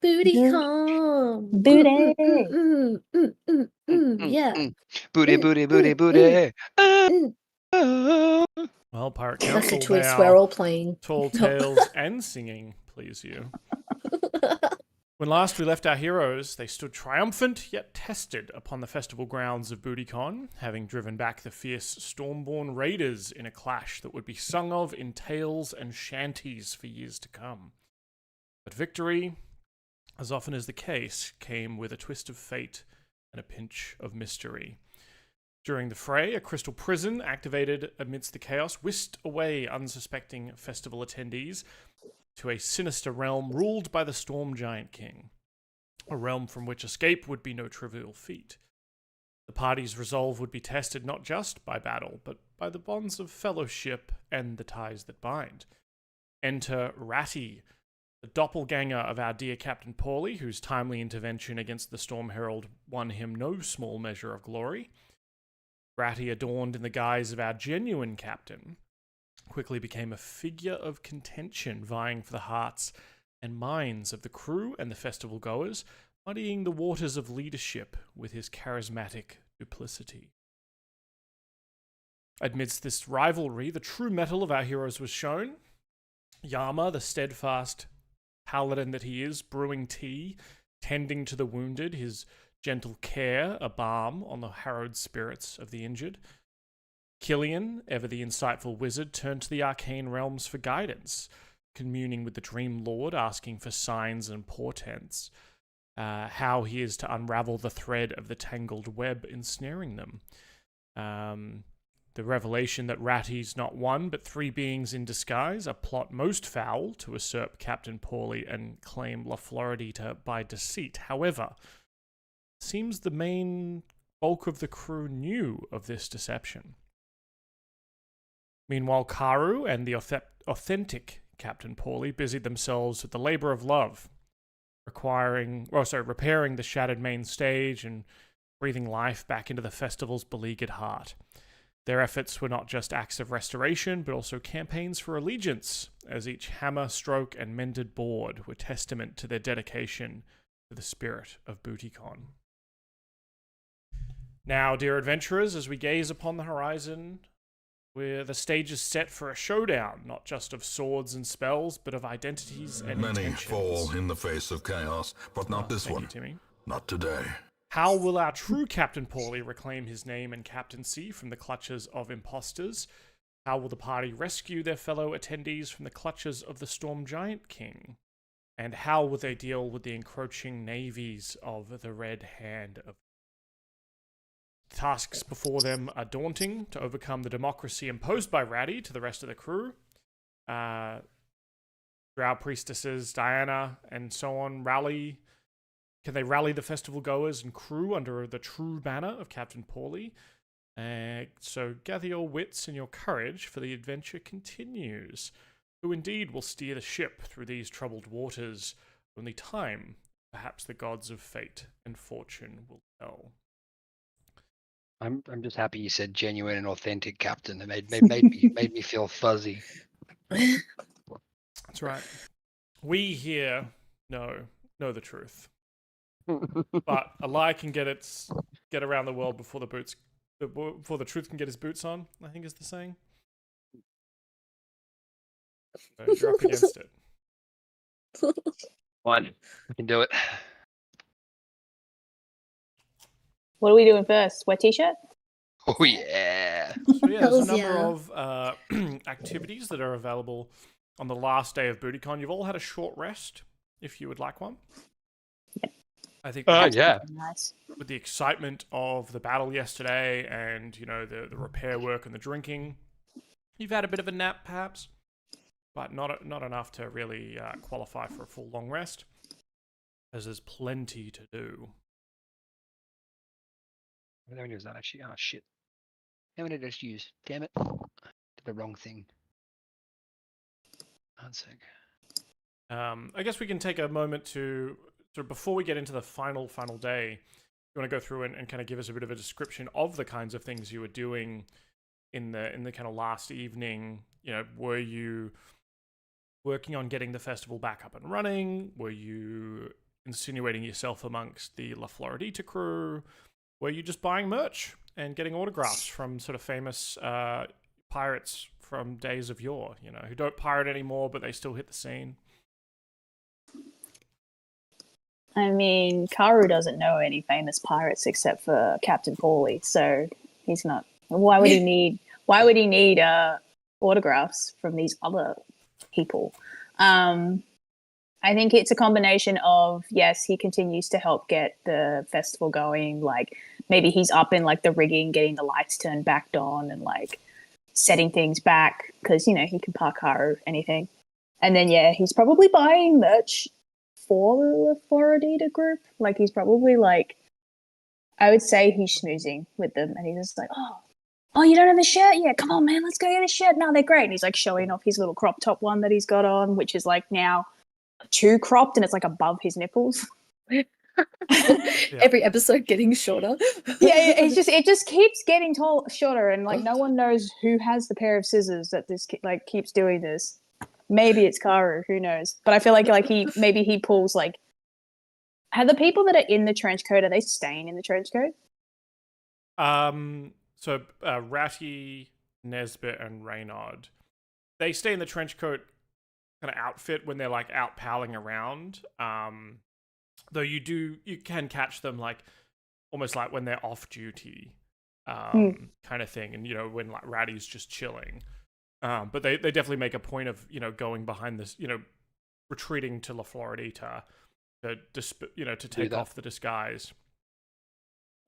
BootyCon. Booty. Yeah. Booty, booty, booty, booty. Well, Pirate That's Council, a may twist. We're our all playing. tall tales and singing please you. When last we left our heroes, they stood triumphant yet tested upon the festival grounds of BootyCon, having driven back the fierce Stormborne Raiders in a clash that would be sung of in tales and shanties for years to come. But victory, as often is the case, came with a twist of fate and a pinch of mystery. During the fray, a crystal prison activated amidst the chaos whisked away unsuspecting festival attendees to a sinister realm ruled by the Storm Giant King, a realm from which escape would be no trivial feat. The party's resolve would be tested not just by battle, but by the bonds of fellowship and the ties that bind. Enter Ratty, the doppelganger of our dear Captain Paulie, whose timely intervention against the Storm Herald won him no small measure of glory. Ratty, adorned in the guise of our genuine captain, quickly became a figure of contention, vying for the hearts and minds of the crew and the festival goers, muddying the waters of leadership with his charismatic duplicity. Amidst this rivalry, the true mettle of our heroes was shown. Yama, the steadfast paladin that he is, brewing tea, tending to the wounded, his gentle care a balm on the harrowed spirits of the injured. Killian, ever the insightful wizard, turned to the arcane realms for guidance, communing with the Dream Lord, asking for signs and portents, how he is to unravel the thread of the tangled web ensnaring them. The revelation that Ratty's not one, but three beings in disguise, a plot most foul to usurp Captain Paulie and claim La Floridita by deceit. However, seems the main bulk of the crew knew of this deception. Meanwhile, Karu and the authentic Captain Paulie busied themselves with the labor of love, repairing the shattered main stage and breathing life back into the festival's beleaguered heart. Their efforts were not just acts of restoration, but also campaigns for allegiance, as each hammer, stroke, and mended board were testament to their dedication to the spirit of BootyCon. Now, dear adventurers, as we gaze upon the horizon, where the stage is set for a showdown, not just of swords and spells, but of identities and Many intentions. fall in the face of chaos, but not this one. Thank you, Timmy. Not today. How will our true Captain Paulie reclaim his name and captaincy from the clutches of impostors? How will the party rescue their fellow attendees from the clutches of the Storm Giant King? And how will they deal with the encroaching navies of the Red Hand of The tasks before them are daunting to overcome the democracy imposed by Ratty to the rest of the crew. Drow priestesses, Diana, and so on rally. Can they rally the festival goers and crew under the true banner of Captain Paulie? So gather your wits and your courage, for the adventure continues. Who indeed will steer the ship through these troubled waters? Only time, perhaps the gods of fate and fortune will tell. I'm just happy you said genuine and authentic captain. It made me feel fuzzy. That's right. We here know the truth, but a lie can get around the world before the truth can get his boots on, I think is the saying. So you're up against it. One, we can do it. What are we doing first? Wear t-shirt? Oh yeah. So yeah, there's a Hells number of activities that are available on the last day of BootyCon. You've all had a short rest, if you would like one. Yep. I think Yeah. Nice. with the excitement of the battle yesterday and, you know, the repair work and the drinking, you've had a bit of a nap perhaps, but not enough to really qualify for a full long rest, as there's plenty to do. How many was that actually? Oh shit. How many did I just use? Damn it. Did the wrong thing. 1 sec. I guess we can take a moment to sort of, before we get into the final day, you want to go through and kind of give us a bit of a description of the kinds of things you were doing in the kind of last evening. You know, were you working on getting the festival back up and running? Were you insinuating yourself amongst the La Floridita crew? Were you just buying merch and getting autographs from sort of famous pirates from days of yore, you know, who don't pirate anymore, but they still hit the scene? I mean, Karu doesn't know any famous pirates except for Captain Paulie, so he's not. Why would he need? Why would he need autographs from these other people? I think it's a combination of, yes, he continues to help get the festival going. Like maybe he's up in like the rigging, getting the lights turned back on and like setting things back because, you know, he can park Karu anything. And then, yeah, he's probably buying merch for the Floridita group. Like he's probably like, I would say he's schmoozing with them and he's just like, oh, you don't have a shirt yet? Come on, man, let's go get a shirt. No, they're great. And he's like showing off his little crop top one that he's got on, which is like now too cropped and it's like above his nipples. Every episode getting shorter. It just keeps getting shorter, and like no one knows who has the pair of scissors that this like keeps doing this. Maybe it's Karu, who knows? But I feel like he pulls like. Have the people that are in the trench coat, are they staying in the trench coat? So Ratty, Nesbit, and Reynard, they stay in the trench coat kind of outfit when they're like out palling around. Though you can catch them like almost like when they're off duty, kind of thing, and you know when like Ratty's just chilling. But they definitely make a point of, you know, going behind this, you know, retreating to La Floridita to take off the disguise.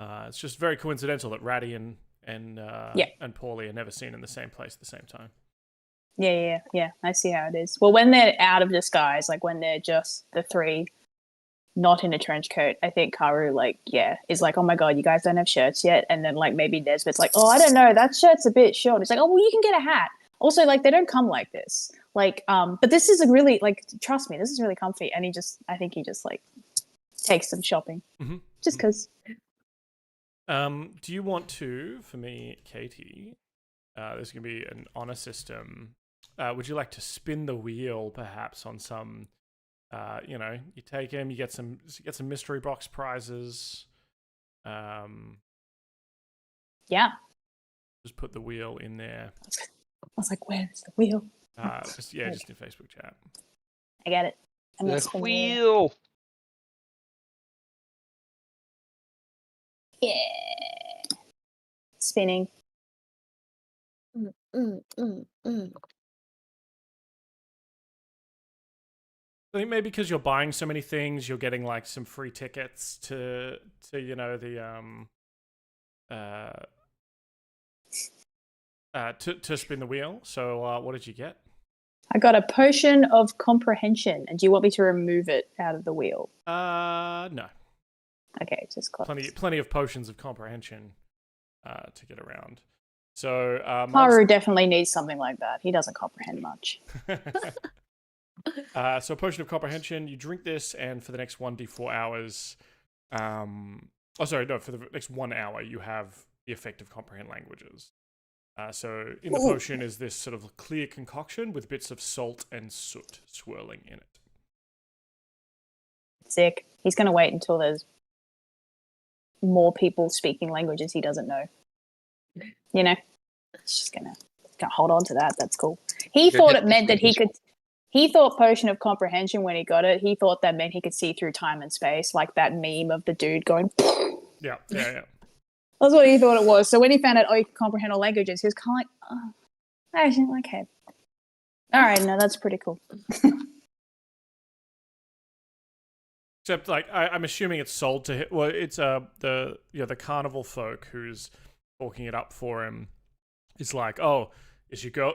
It's just very coincidental that Ratty and Paulie are never seen in the same place at the same time. Yeah. I see how it is. Well, when they're out of disguise, like when they're just the three, not in a trench coat, I think Karu is like, oh my god, you guys don't have shirts yet, and then like maybe Nesbit's like, oh, I don't know, that shirt's a bit short. It's like, oh well, you can get a hat. Also, like they don't come like this, like but this is a really like, trust me, this is really comfy. And I think he just like takes them shopping, just because. Do you want to, for me, Katie? There's gonna be an honor system. Would you like to spin the wheel, perhaps, on some? You know, you take him, you get some mystery box prizes. Yeah. Just put the wheel in there. I was like, where's the wheel? Just in Facebook chat. I get it. The wheel. Yeah. Spinning. I think maybe because you're buying so many things, you're getting like some free tickets to you know the to spin the wheel. So what did you get? I got a potion of comprehension, and do you want me to remove it out of the wheel? No. Okay, just close. Plenty of potions of comprehension to get around. So Haru definitely needs something like that. He doesn't comprehend much. So a potion of comprehension, you drink this, and for the next 1d4 hours, for the next 1 hour, you have the effect of comprehend languages. So in the potion is this sort of clear concoction with bits of salt and soot swirling in it. Sick. He's going to wait until there's more people speaking languages he doesn't know. You know? He's just going to hold on to that. That's cool. He thought it meant that he thought potion of comprehension when he got it. He thought that meant he could see through time and space, like that meme of the dude going. Yeah. That's what he thought it was. So when he found out, you can comprehend all languages, he was kind of like, oh, actually, okay. All right, no, that's pretty cool. Except, like, I'm assuming it's sold to him. Well, it's the carnival folk who's talking it up for him. Is like, oh, is your girl?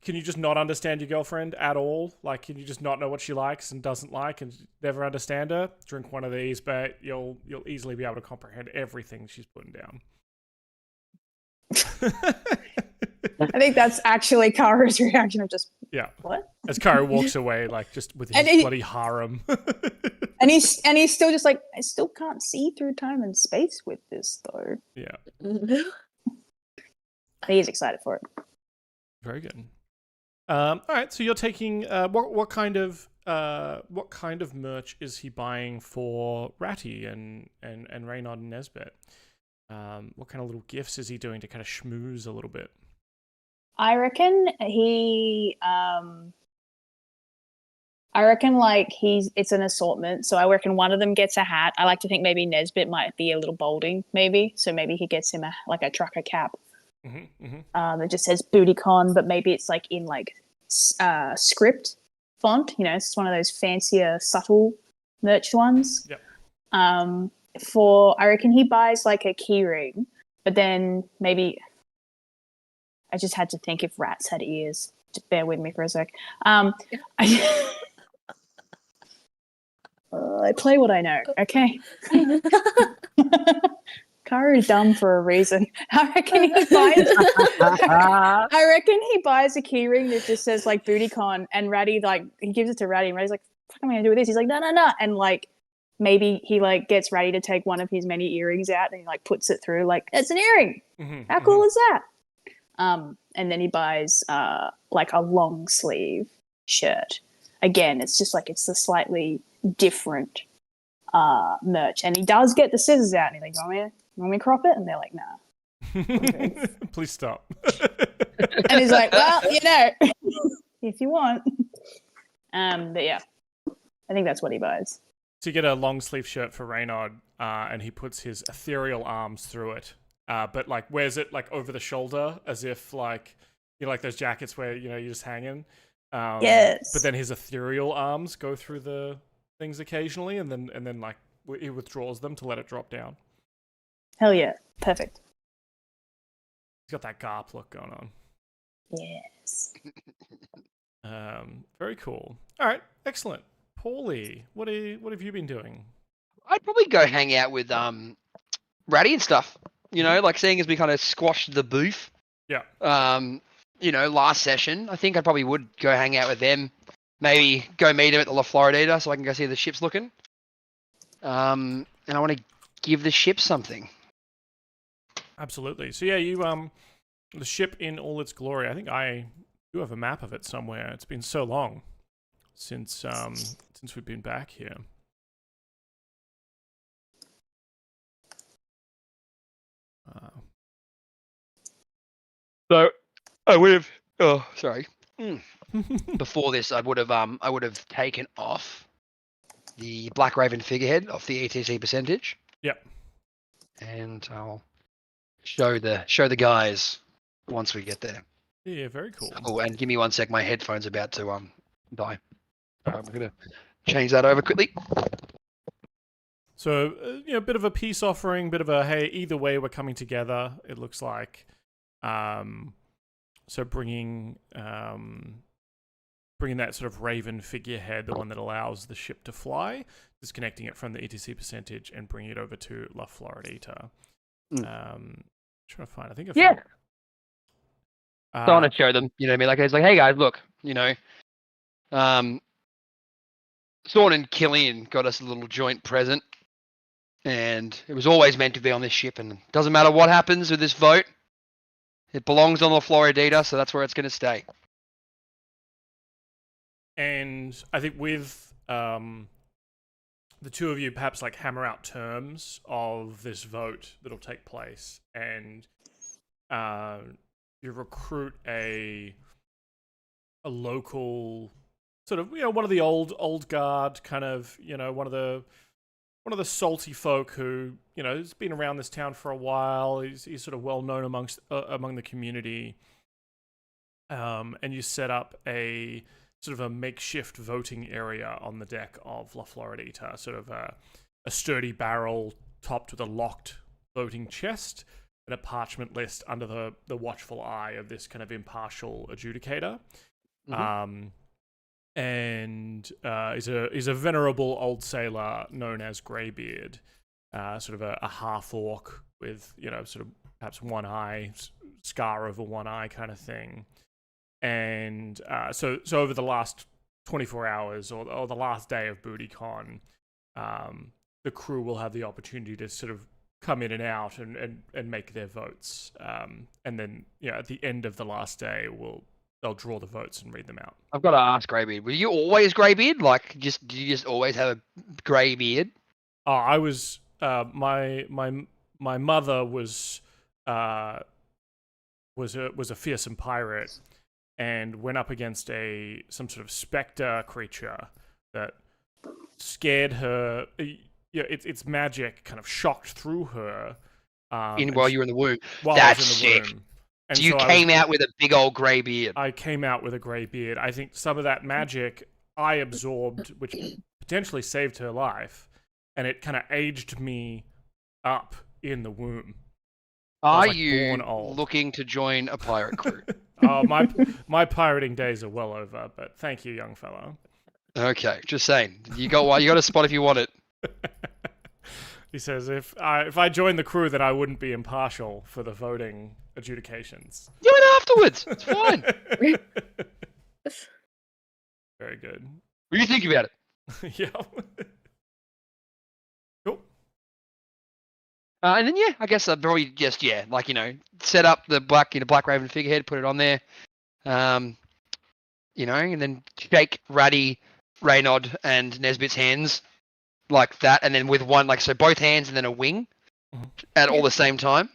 Can you just not understand your girlfriend at all? Like, can you just not know what she likes and doesn't like, and never understand her? Drink one of these, but you'll easily be able to comprehend everything she's putting down. I think that's actually Karu's reaction of just what? As Karu walks away, like just with his bloody harem. and he's still just like, I still can't see through time and space with this though. Yeah. He's excited for it. Very good. All right, so you're taking what kind of merch is he buying for Ratty and Reynard and Nesbit? What kind of little gifts is he doing to kind of schmooze a little bit? I reckon it's an assortment. So I reckon one of them gets a hat. I like to think maybe Nesbit might be a little balding, maybe. So maybe he gets him a trucker cap. That just says BootyCon, but maybe it's like in like script font. You know, it's one of those fancier, subtle merch ones. Yep. I reckon he buys like a key ring, but then maybe I just had to think if rats had ears. Just bear with me for a sec. I play what I know, okay? Karu's dumb for a reason. I reckon he buys a key ring that just says like BootyCon, and Ratty like he gives it to Ratty, and Ratty's like, "What am I gonna do with this?" He's like, "No," and like maybe he like gets Ratty to take one of his many earrings out, and he like puts it through like it's an earring. How cool is that? And then he buys like a long sleeve shirt. Again, it's just like it's the slightly different merch, and he does get the scissors out, and he's like, "Want me to crop it?" And they're like, "Nah." Please stop. And he's like, "Well, you know, if you want." But yeah, I think that's what he buys. So you get a long sleeve shirt for Reynard, and he puts his ethereal arms through it, but like wears it like over the shoulder as if like like those jackets where you're just hanging. Yes. But then his ethereal arms go through the things occasionally, and then like he withdraws them to let it drop down. Hell yeah, perfect. He's got that Garp look going on. Yes. Very cool. All right, excellent. Paulie, what have you been doing? I'd probably go hang out with Ratty and stuff. Like seeing as we kind of squashed the booth. Yeah. Last session, I think I probably would go hang out with them. Maybe go meet him at the La Floridita so I can go see the ship's looking. And I want to give the ship something. Absolutely. So yeah, you the ship in all its glory. I think I do have a map of it somewhere. It's been so long since we've been back here. So I would have. Oh, sorry. Before this, I would have taken off the Black Raven figurehead off the ETC percentage. Yep. And I'll show the guys once we get there. Yeah, very cool. Oh, and give me 1 sec. My headphone's about to die. I'm gonna change that over quickly. So a bit of a peace offering, bit of a hey, either way we're coming together. It looks like, so bringing that sort of Raven figurehead, the one that allows the ship to fly, disconnecting it from the ETC percentage and bringing it over to La Floridita. Trying to find. I think. So I want to show them. What I mean, like it's like, hey guys, look. Thorn and Killian got us a little joint present, and it was always meant to be on this ship. And it doesn't matter what happens with this vote, it belongs on La Floridita, so that's where it's going to stay. And I think with the two of you perhaps like hammer out terms of this vote that'll take place, and you recruit a local sort of one of the old guard kind of one of the salty folk who has been around this town for a while. He's sort of well known among the community, and you set up a sort of a makeshift voting area on the deck of La Floridita, sort of a sturdy barrel topped with a locked voting chest and a parchment list under the watchful eye of this kind of impartial adjudicator. And is a venerable old sailor known as Greybeard, sort of a half orc with sort of perhaps one eye, scar over one eye kind of thing. And so over the last 24 hours or the last day of BootyCon, the crew will have the opportunity to sort of come in and out and make their votes. And then at the end of the last day, we'll they'll draw the votes and read them out. I've got to ask, Greybeard. Were you always Greybeard? Like, did you just always have a grey beard? Oh, I was my mother was a fearsome pirate and went up against some sort of spectre creature that scared her. Yeah, its magic kind of shocked through her While you were in the womb. while That's I was in the sick. womb. And So you I came out with a big old grey beard. I came out with a grey beard. I think some of that magic I absorbed, which potentially saved her life, and it kind of aged me up in the womb. Are like, you born old. looking to join a pirate crew? Oh, my pirating days are well over, but thank you, young fellow. Okay, just saying. You got a spot if you want it. He says, if I joined the crew, then I wouldn't be impartial for the voting adjudications. Do it afterwards. It's fine. Very good. What do you think about it? Yeah. Cool. And then I guess I'd probably just set up the Black Raven figurehead, put it on there, and then shake Raddy, Reynod, and Nesbit's hands like that, and then with one so both hands and then a wing at all the same time.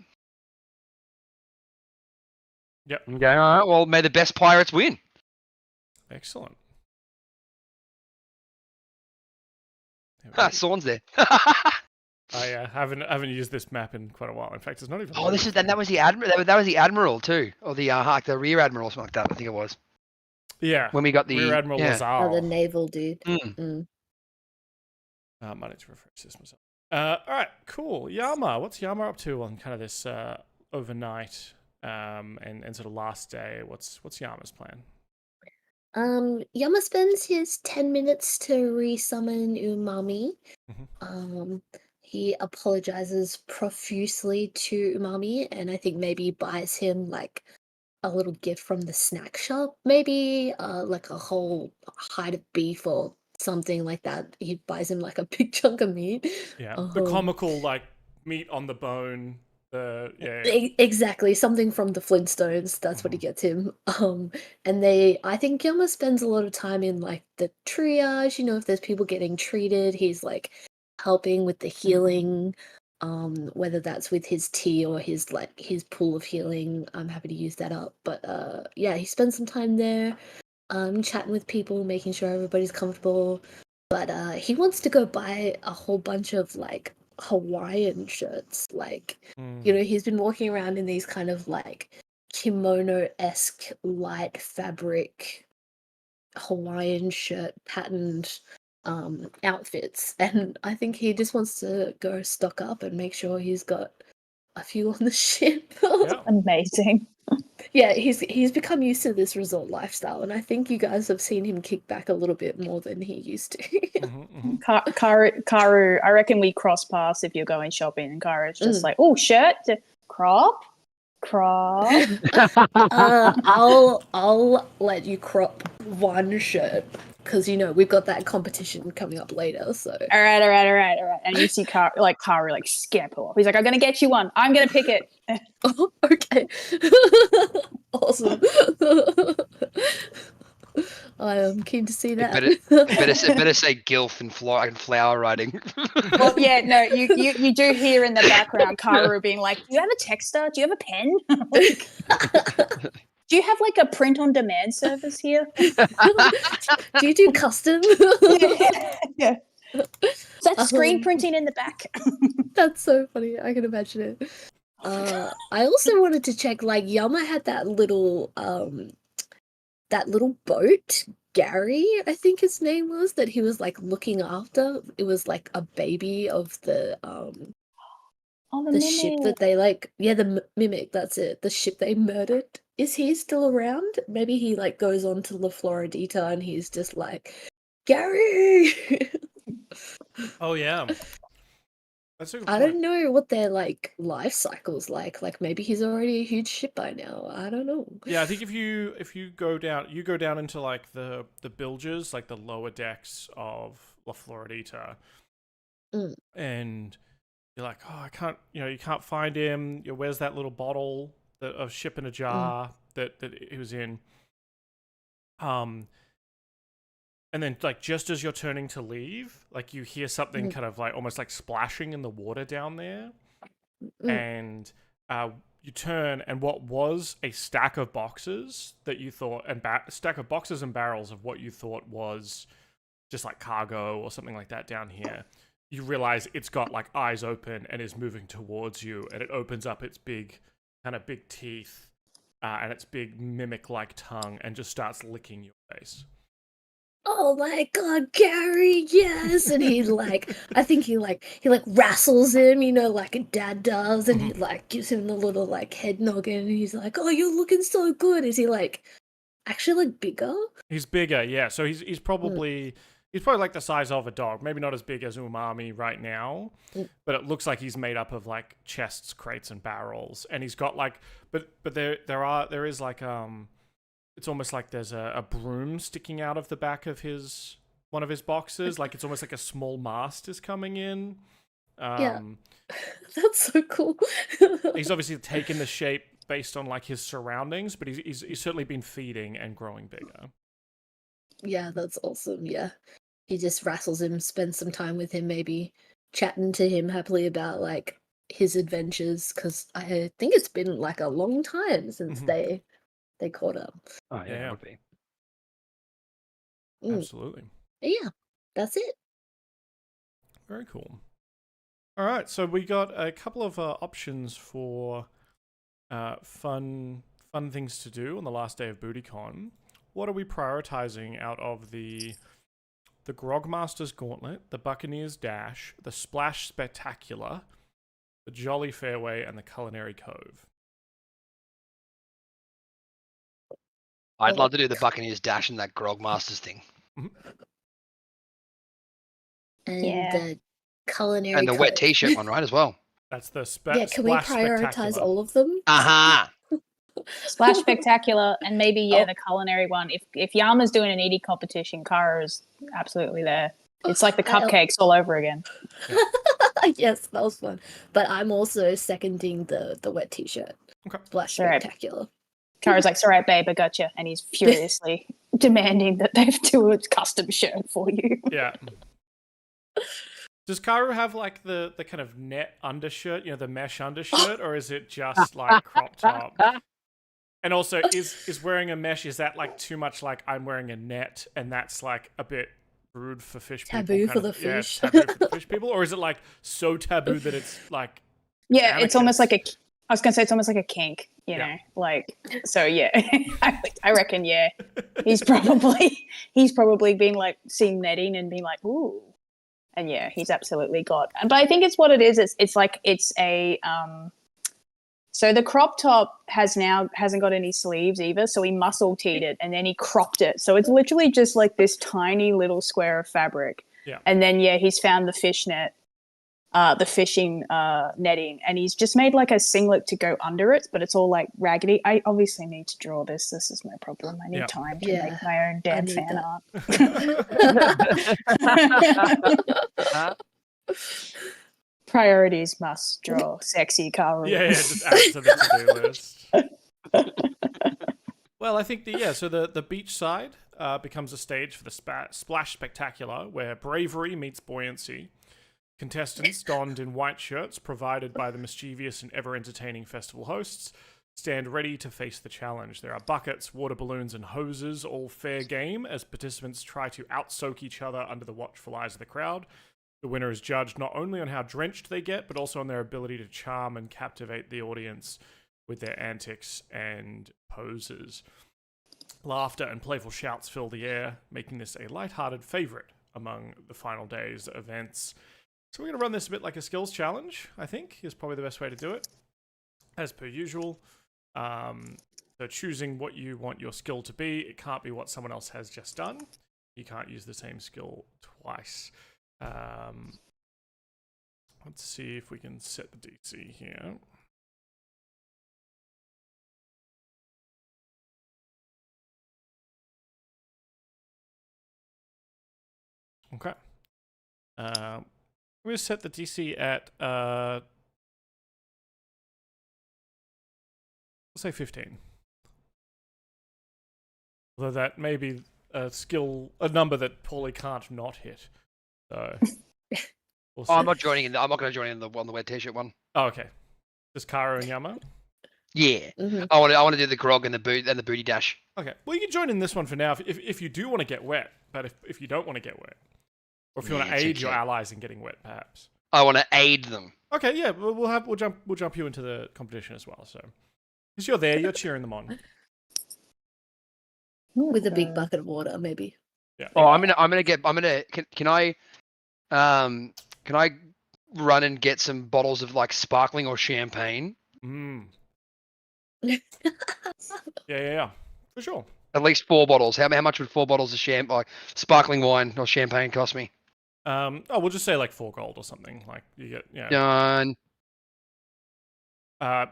Yep. Okay, all right. Well, may the best pirates win. Excellent. Sawn's there. I haven't used this map in quite a while. In fact, it's not even. Oh, that was the admiral. That was the admiral too, or the rear admiral or something like that. I think it was. Yeah. When we got the Rear Admiral Lazar. Oh, the naval dude. I might need to refresh this myself. All right, cool. Yama, what's Yama up to on kind of this overnight and sort of last day? What's Yama's plan? Yama spends his 10 minutes to resummon Umami. He apologizes profusely to Umami, and I think maybe buys him like a little gift from the snack shop, maybe like a whole hide of beef or something like that. He buys him like a big chunk of meat. Yeah, the comical like meat on the bone. Exactly, something from the Flintstones. That's what he gets him. And I think Yama spends a lot of time in like the triage. If there's people getting treated, he's like helping with the healing. Whether that's with his tea or his pool of healing. I'm happy to use that up. But he spends some time there, chatting with people, making sure everybody's comfortable. But he wants to go buy a whole bunch of like Hawaiian shirts. He's been walking around in these kind of like kimono-esque light fabric Hawaiian shirt patterned outfits, and I think he just wants to go stock up and make sure he's got a few on the ship. Yeah. Amazing. Yeah, he's become used to this resort lifestyle, and I think you guys have seen him kick back a little bit more than he used to. Karu, I reckon we cross paths if you're going shopping, and Karu's just like, oh, shirt, crop. I'll let you crop one shirt because we've got that competition coming up later. So all right. And you see Karu like skip off. He's like, I'm gonna get you one. I'm gonna pick it. Oh, okay. Awesome. I am keen to see that. Better say gilf and flower writing. Well, yeah, no, you do hear in the background Karu being like, do you have a texter? Do you have a pen? Do you have like a print on demand service here? Do you do custom? Yeah. Is that screen printing in the back? That's so funny. I can imagine it. I also wanted to check, like, Yama had that little boat, Gary, I think his name was, that he was like looking after. It was like a baby of the ship that they the mimic, that's it, the ship they murdered. Is he still around? Maybe he like goes on to La Floridita and he's just like, Gary. Oh yeah. That's a good I point. don't know what their like life cycle's like. Like maybe he's already a huge ship by now. I don't know. Yeah, I think if you go down into like the bilges, like the lower decks of La Floridita, and you're like, oh, I can't, you can't find him. Where's that little bottle of ship in a jar that he was in? And then, like, just as you're turning to leave, like, you hear something kind of like almost like splashing in the water down there, and you turn, and what was a stack of boxes that you thought, and stack of boxes and barrels of what you thought was just like cargo or something like that down here, you realize it's got like eyes open and is moving towards you, and it opens up its big teeth and its big mimic-like tongue and just starts licking your face. Oh my god, Gary, yes! And he I think he wrestles him, like a dad does, and he gives him the little head noggin, and he's like, "Oh, you're looking so good." Is he actually bigger? He's bigger, yeah. So he's probably like the size of a dog. Maybe not as big as Umami right now, but it looks like he's made up of like chests, crates, and barrels. And he's got but there is it's almost like there's a broom sticking out of the back of one of his boxes. Like it's almost like a small mast is coming in. Yeah. That's so cool. He's obviously taken the shape based on like his surroundings, but he's certainly been feeding and growing bigger. Yeah, that's awesome. Yeah. He just wrestles him, spends some time with him, maybe chatting to him happily about his adventures, because I think it's been a long time since they caught up. Oh yeah, it would be. Absolutely. Yeah, that's it. Very cool. All right, so we got a couple of options for fun things to do on the last day of BootyCon. What are we prioritizing out of the Grogmaster's Gauntlet, the Buccaneer's Dash, the Splash Spectacular, the Jolly Fairway, and the Culinary Cove? I'd love to do the Buccaneers Dash and that Grogmasters thing. And Yeah. the culinary And the wet code. t-shirt one, right, as well. That's the Yeah, can we Splash prioritize Spectacular. all of them? Splash Spectacular, and maybe the culinary one. If Yama's doing an eating competition, Kara's absolutely there. It's like the cupcakes all over again. Yes, that was fun. But I'm also seconding the wet t-shirt. Okay. Splash Spectacular. Kara's like, "Sorry, babe, I got you," and he's furiously demanding that they do a custom shirt for you. Yeah. Does Karu have like the kind of net undershirt, the mesh undershirt, or is it just like crop top? And also, is wearing a mesh, is that like too much like I'm wearing a net and that's like a bit rude for fish people? Taboo for the fish. Yeah, taboo for the fish people? Or is it like so taboo that it's like... Yeah, it's almost like I was going to say it's almost like a kink, you know? Like, so yeah, I reckon, yeah. He's probably been like seeing netting and being like, ooh. And yeah, he's absolutely got. But I think it's what it is. It's like it's a so the crop top hasn't got any sleeves either, so he muscle teed it and then he cropped it. So it's literally just like this tiny little square of fabric. Yeah. And then he's found the fishnet, the fishing netting, and he's just made like a singlet to go under it, but it's all like raggedy. I obviously need to draw this. This is my problem. I need time to make my own damn fan art. Priorities must draw sexy Karu. Yeah, just add to the to-do list. Well, I think the beachside becomes a stage for the Splash Spectacular, where bravery meets buoyancy. Contestants donned in white shirts provided by the mischievous and ever-entertaining festival hosts stand ready to face the challenge. There are buckets, water balloons, and hoses, all fair game, as participants try to out-soak each other under the watchful eyes of the crowd. The winner is judged not only on how drenched they get, but also on their ability to charm and captivate the audience with their antics and poses. Laughter and playful shouts fill the air, making this a lighthearted favorite among the final day's events. So we're going to run this a bit like a skills challenge, I think, is probably the best way to do it, as per usual. So choosing what you want your skill to be. It can't be what someone else has just done. You can't use the same skill twice. Let's see if we can set the DC here. Okay. I'm going to set the DC at, let's say 15. Although that may be a number that Paulie can't not hit. So we'll see. I'm not joining in. I'm not going to join in on the wet t-shirt one. Oh, okay. Just Kara and Yama? Yeah, Mhm. I want to do the grog and the booty dash. Okay. Well, you can join in this one for now if you do want to get wet, but if you don't want to get wet, or if you want to Yeah, it's aid your okay. allies in getting wet, perhaps. I want to aid them. Okay, yeah, we'll jump you into the competition as well. So, because you're there, you're cheering them on. With a big bucket of water, maybe. Yeah. Oh, can I run and get some bottles of like sparkling or champagne? Mm. Yeah, for sure. At least 4 bottles. How much would 4 bottles of like sparkling wine or champagne cost me? We'll just say like 4 gold or something. Like you get, yeah. Done.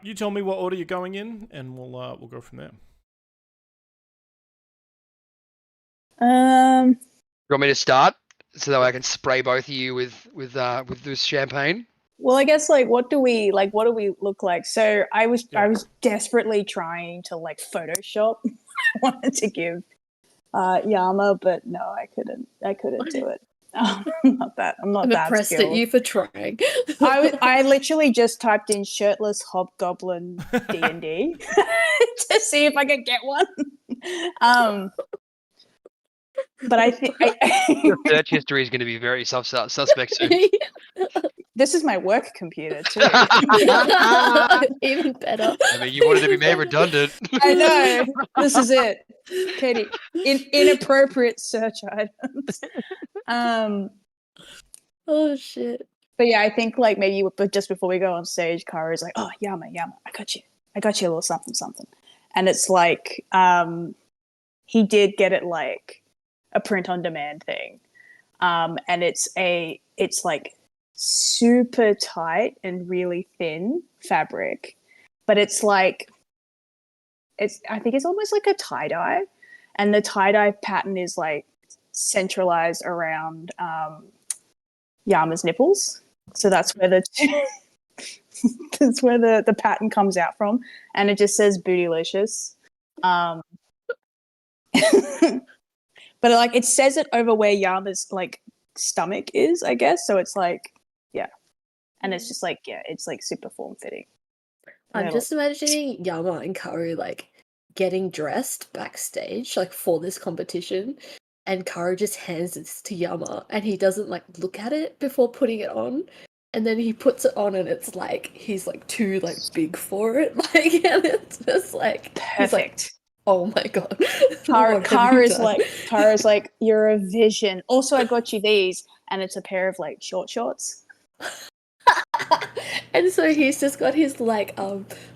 You tell me what order you're going in, and we'll go from there. You want me to start so that I can spray both of you with this champagne? Well, I guess what do we look like? So I was desperately trying to Photoshop. I wanted to give Yama, but no, I couldn't do it. I'm not that impressed skilled. at you for trying. I literally just typed in shirtless hobgoblin D&D to see if I could get one. But I think Your search history is going to be very suspect soon. this is my work computer too. Even better. I mean, you wanted to be made redundant. I know. This is it, Katie. Inappropriate search items. Oh shit. But yeah, I think maybe but just before we go on stage, Kara's like, "Oh, Yama, I got you a little something," and it's he did get it a print on demand thing, and it's super tight and really thin fabric, but I think it's almost like a tie-dye, and the tie-dye pattern is centralized around Yama's nipples, so that's where the pattern comes out from, and it just says bootylicious. But it says it over where Yama's stomach is, I guess. So it's yeah, and it's just it's super form fitting. I'm just imagining Yama and Karu getting dressed backstage for this competition, and Karu just hands this to Yama, and he doesn't look at it before putting it on, and then he puts it on, and it's he's too big for it, and it's just perfect. Oh my god. Kara's you're a vision. Also, I got you these, and it's a pair of short shorts. And so he's just got his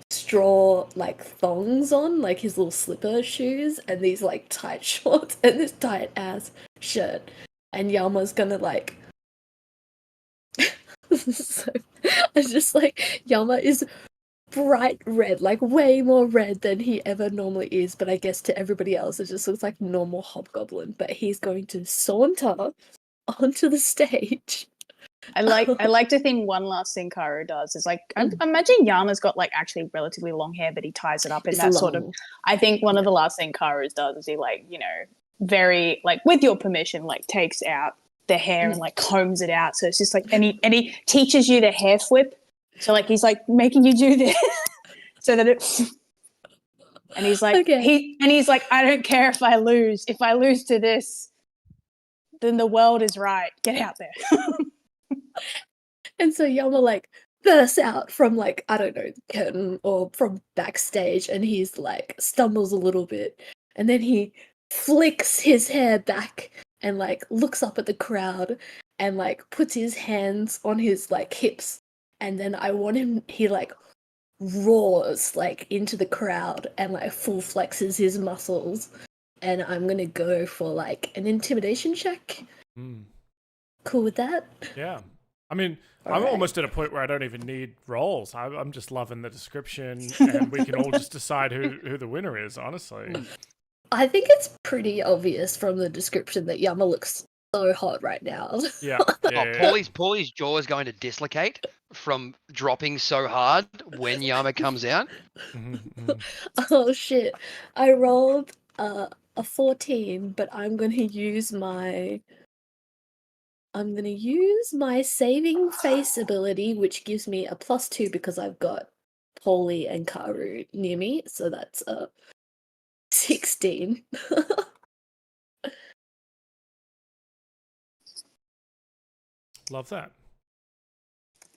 straw thongs on, his little slipper shoes, and these tight shorts and this tight ass shirt. And Yama's gonna so it's just Yama is bright red, way more red than he ever normally is, but I guess to everybody else it just looks like normal hobgoblin, but he's going to saunter onto the stage. I like to think one last thing Kara does is I imagine Yama's got actually relatively long hair, but he ties it up in that sort of. I think one of the last thing Kara does is he very with your permission takes out the hair and combs it out, so it's just and he teaches you the hair flip. So he's making you do this so that it, and he's okay. he's I don't care if I lose. If I lose to this, then the world is right. Get out there. And so Yama bursts out from I don't know, the curtain or from backstage, and he's stumbles a little bit, and then he flicks his hair back and looks up at the crowd and puts his hands on his hips. And then I want him, he roars into the crowd and full flexes his muscles. And I'm gonna go for an intimidation check. Cool with that? Yeah. I mean, I'm almost at a point where I don't even need rolls. I'm just loving the description, and we can all just decide who the winner is, honestly. I think it's pretty obvious from the description that Yama looks so hot right now. Yeah. Paulie's jaw is going to dislocate from dropping so hard when Yama comes out. Oh shit. I rolled a 14, but I'm gonna use my saving face ability, which gives me a +2 because I've got Polly and Karu near me, so that's a 16. Love that.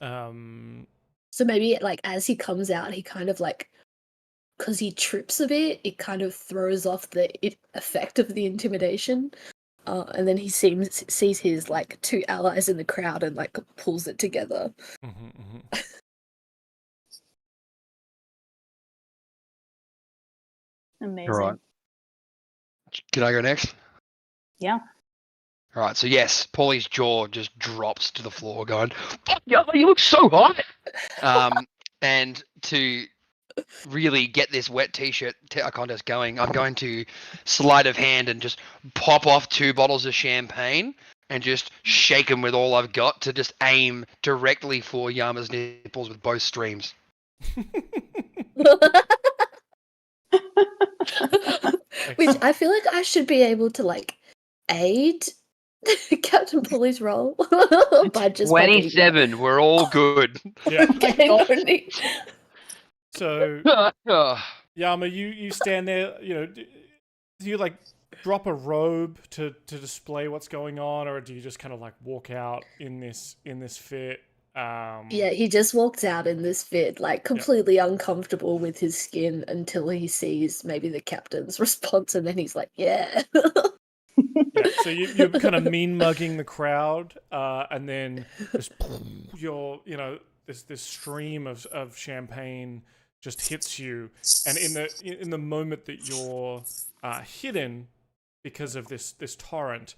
So maybe like as he comes out, he kind of like, because he trips a bit, it kind of throws off the effect of the intimidation. And then he sees his like 2 allies in the crowd and like pulls it together. Amazing. All right. Can I go next? Yeah. All right. So yes, Paulie's jaw just drops to the floor, going, "Fuck yeah, you look so hot." And to really get this wet t-shirt contest going, I'm going to sleight of hand and just pop off 2 bottles of champagne and just shake them with all I've got to just aim directly for Yama's nipples with both streams. Which I feel like I should be able to like aid Captain Polly's role by just 27. We're all good. Yeah. Okay. So, Yama, you stand there. You know, do you like drop a robe to display what's going on, or do you just kind of like walk out in this fit? Yeah, he just walks out in this fit, like completely uncomfortable with his skin until he sees maybe the captain's response, and then he's like, "Yeah." Yeah, so you're kind of mean mugging the crowd, and then this stream of champagne just hits you, and in the moment that you're hidden because of this torrent,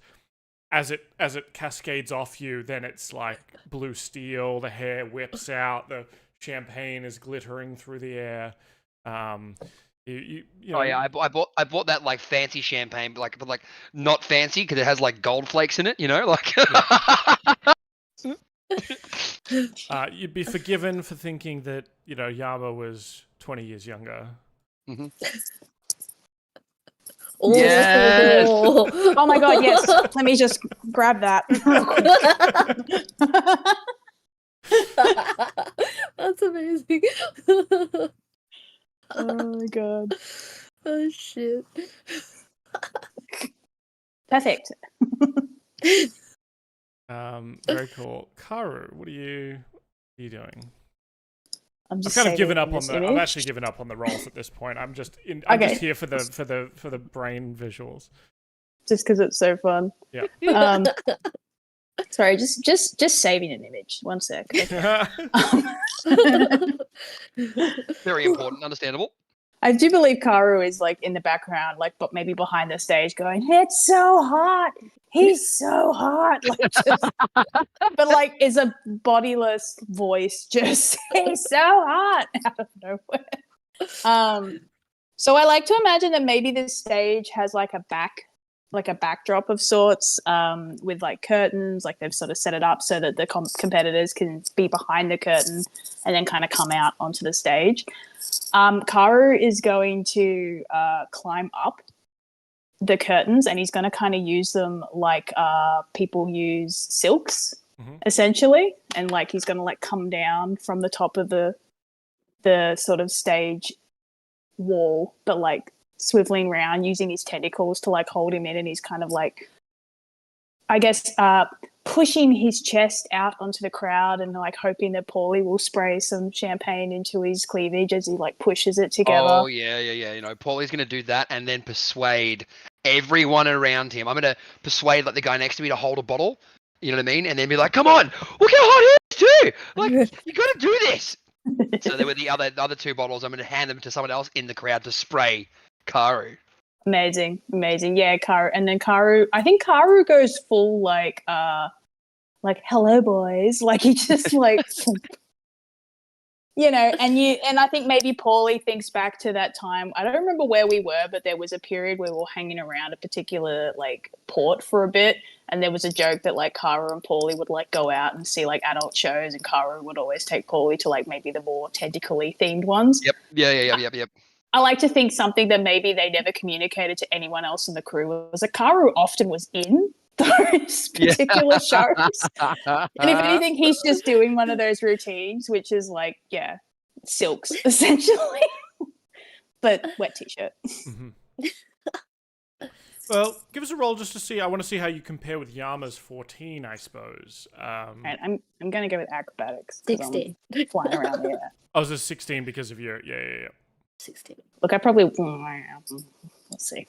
as it cascades off you, then it's like blue steel. The hair whips out. The champagne is glittering through the air. You know, Oh yeah, I bought that like fancy champagne, but like not fancy because it has like gold flakes in it. You know, like. You'd be forgiven for thinking that Yama was 20 years younger. Mm-hmm. Yes. Oh my god, yes. Let me just grab that. That's amazing. Oh my god. Oh shit. Perfect. Very cool. Karu, what are you doing? I've kind of given up on the. I've actually given up on the rolls at this point. I'm just here for the brain visuals. Just because it's so fun. Yeah. Sorry, just saving an image. 1 sec. Okay. Very important, understandable. I do believe Karu is like in the background, like but maybe behind the stage, going, "It's so hot. He's so hot." Like, just, but like, is a bodiless voice just "He's so hot" out of nowhere. So I like to imagine that maybe this stage has like a backdrop of sorts, with like curtains. Like they've sort of set it up so that the competitors can be behind the curtain and then kind of come out onto the stage. Karu is going to climb up the curtains, and he's going to kind of use them like people use silks, essentially, and like he's going to like come down from the top of the sort of stage wall, but like swiveling around using his tentacles to like hold him in, and he's kind of like, I guess, pushing his chest out onto the crowd and like hoping that Paulie will spray some champagne into his cleavage as he like pushes it together. Oh yeah. You know, Paulie's gonna do that and then persuade everyone around him. I'm gonna persuade like the guy next to me to hold a bottle. You know what I mean? And then be like, "Come on, look how hot he is too! Like, you gotta do this." So there were the other 2 bottles. I'm gonna hand them to someone else in the crowd to spray Karu. Amazing. Yeah, Karu. And then Karu, I think Karu goes full like hello boys. Like he just like and I think maybe Paulie thinks back to that time. I don't remember where we were, but there was a period where we were hanging around a particular like port for a bit, and there was a joke that like Karu and Paulie would like go out and see like adult shows, and Karu would always take Paulie to like maybe the more tentacly themed ones. Yep. Yeah. I like to think something that maybe they never communicated to anyone else in the crew was that Karu often was in those particular shows. And if anything, he's just doing one of those routines, which is like, silks, essentially. But wet t-shirt. Mm-hmm. Well, give us a roll just to see. I want to see how you compare with Yama's 14, I suppose. Right, I'm going to go with acrobatics. 16. I'm flying around the air. I was a 16 because of your... Yeah. 16. Look, I probably... Let's see.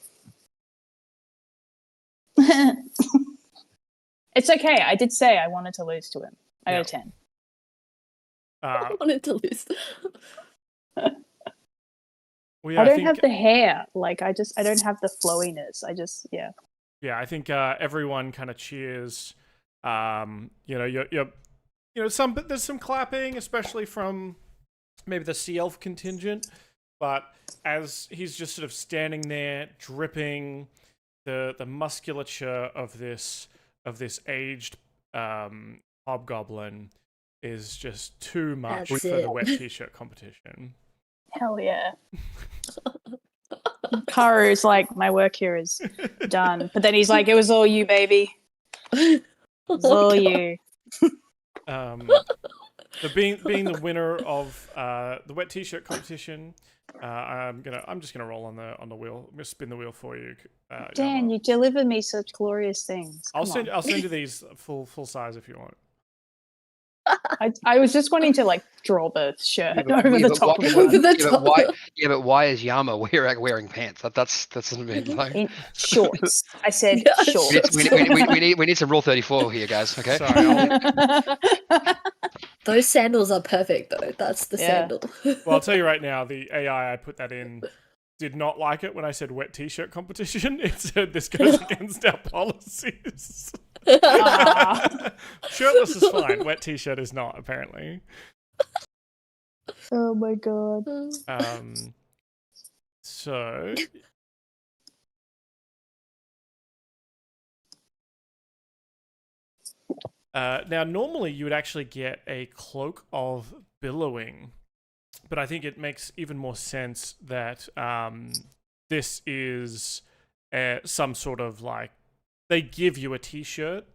It's okay. I did say I wanted to lose to him. I got a 10. I wanted to lose. Well, yeah, I don't have the hair. Like, I don't have the flowiness. Yeah, I think everyone kind of cheers. There's some clapping, especially from maybe the Sea Elf contingent. But as he's just sort of standing there, dripping, the musculature of this aged hobgoblin is just too much for the wet t-shirt competition. Hell yeah. Karu's like, my work here is done. But then he's like, it was all you, baby. It was all you. So being the winner of the wet t-shirt competition, I'm just gonna roll on the wheel. I'm gonna spin the wheel for you. Dan, you delivered me such glorious things. I'll send you these full size if you want. I was just wanting to like draw the shirt over the top. But why is Yama wearing pants? That doesn't mean like in shorts. I said shorts. We need some Rule 34 here, guys. Okay. Sorry. Those sandals are perfect though. That's the sandal. Well, I'll tell you right now, the AI I put that in did not like it when I said wet t-shirt competition. It said this goes against our policies. Shirtless is fine. Wet t-shirt is not, apparently. Oh my god. So now normally you would actually get a cloak of billowing, but I think it makes even more sense that this is some sort of like, they give you a t-shirt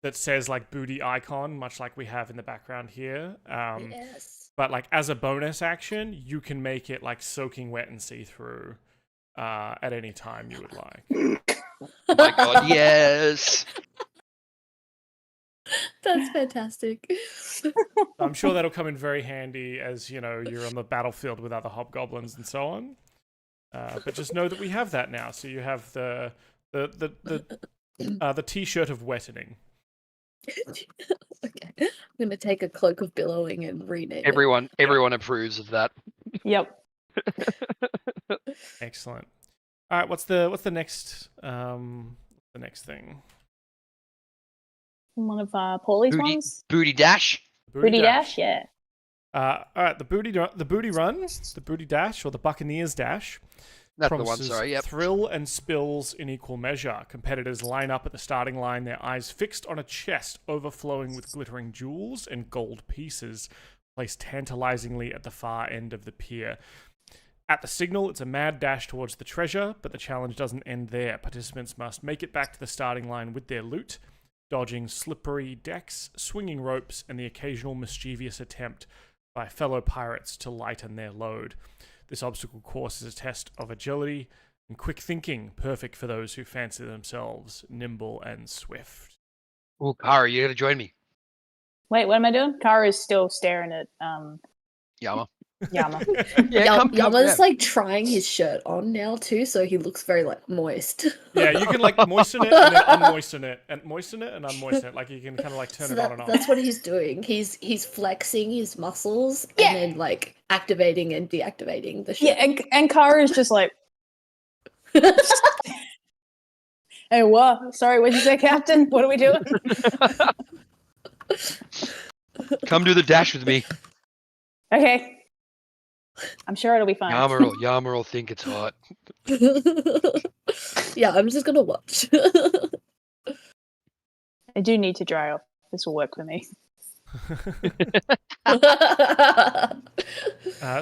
that says like booty icon, much like we have in the background here. Yes. But like as a bonus action, you can make it like soaking wet and see-through at any time you would like. Oh my god, yes. That's fantastic. I'm sure that'll come in very handy as, you're on the battlefield with other hobgoblins and so on. But just know that we have that now. So you have the t-shirt of wettening. Okay. I'm gonna take a cloak of billowing and rename Everyone approves of that. Yep. Excellent. All right, what's the next thing? One of Paulie's ones. Booty dash. Booty dash, yeah. All right, the booty run, the booty dash, or the Buccaneers dash. That's the one, promises sorry, yep. thrill and spills in equal measure. Competitors line up at the starting line, their eyes fixed on a chest overflowing with glittering jewels and gold pieces, placed tantalizingly at the far end of the pier. At the signal, it's a mad dash towards the treasure, but the challenge doesn't end there. Participants must make it back to the starting line with their loot, dodging slippery decks, swinging ropes, and the occasional mischievous attempt by fellow pirates to lighten their load. This obstacle course is a test of agility and quick thinking, perfect for those who fancy themselves nimble and swift. Oh, Kara, you gotta join me. Wait, what am I doing? Kara's still staring at Yama. Yama. Yama's like trying his shirt on now too, so he looks very like moist. Yeah, you can like moisten it and then unmoisten it, and moisten it and unmoisten it. Like you can kind of like turn it on and off. That's what he's doing. He's flexing his muscles and then like activating and deactivating the shirt. Yeah, and Kara's just like, hey, what? Sorry, what'd you say, Captain? What are we doing? Come do the dash with me. Okay. I'm sure it'll be fine. Yama will think it's hot. Yeah, I'm just gonna watch. I do need to dry off. This will work for me.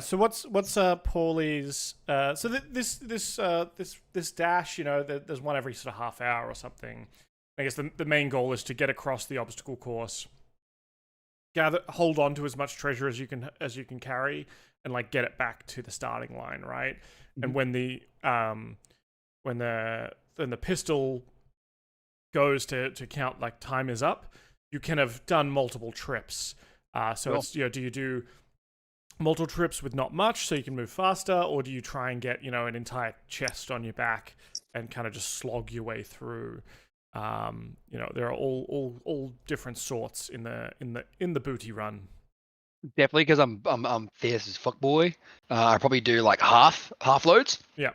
So what's Paulie's? So this dash, there's one every sort of half hour or something. I guess the main goal is to get across the obstacle course, hold on to as much treasure as you can carry, and like get it back to the starting line, right? Mm-hmm. And when the pistol goes to count like time is up, you can have done multiple trips. So it's do you do multiple trips with not much so you can move faster, or do you try and get an entire chest on your back and kind of just slog your way through? There are all different sorts in the booty run. Definitely, because I'm fierce as fuck boy. I probably do like half loads. Yeah.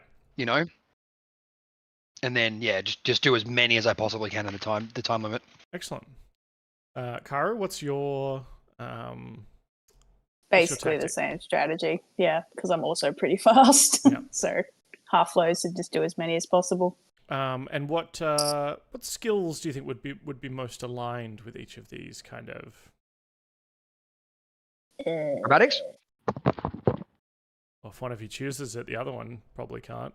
And then just do as many as I possibly can in the time limit. Excellent. Karu, what's your basically the same strategy? Yeah, because I'm also pretty fast. Yeah. So half loads and just do as many as possible. And what skills do you think would be most aligned with each of these kind of? Acrobatics? Well, if one of you chooses it, the other one probably can't.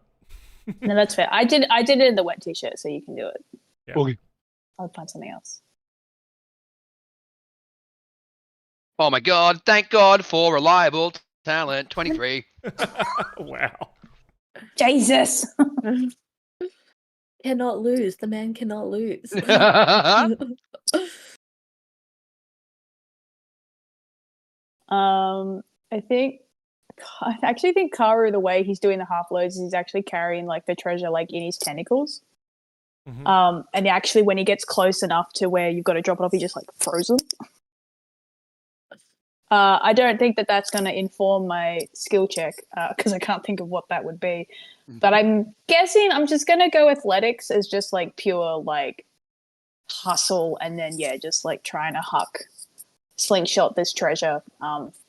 No, that's fair. I did it in the wet t-shirt, so you can do it. Yeah. Okay. I'll find something else. Oh my god! Thank God for reliable talent. 23. Wow. Jesus. Cannot lose. The man cannot lose. I actually think Karu, the way he's doing the half loads, is he's actually carrying like the treasure like in his tentacles. Mm-hmm. And actually, when he gets close enough to where you've got to drop it off, he just like frozen. I don't think that's going to inform my skill check because I can't think of what that would be. Mm-hmm. But I'm guessing I'm just going to go athletics as just like pure like hustle, and then just like trying to slingshot this treasure,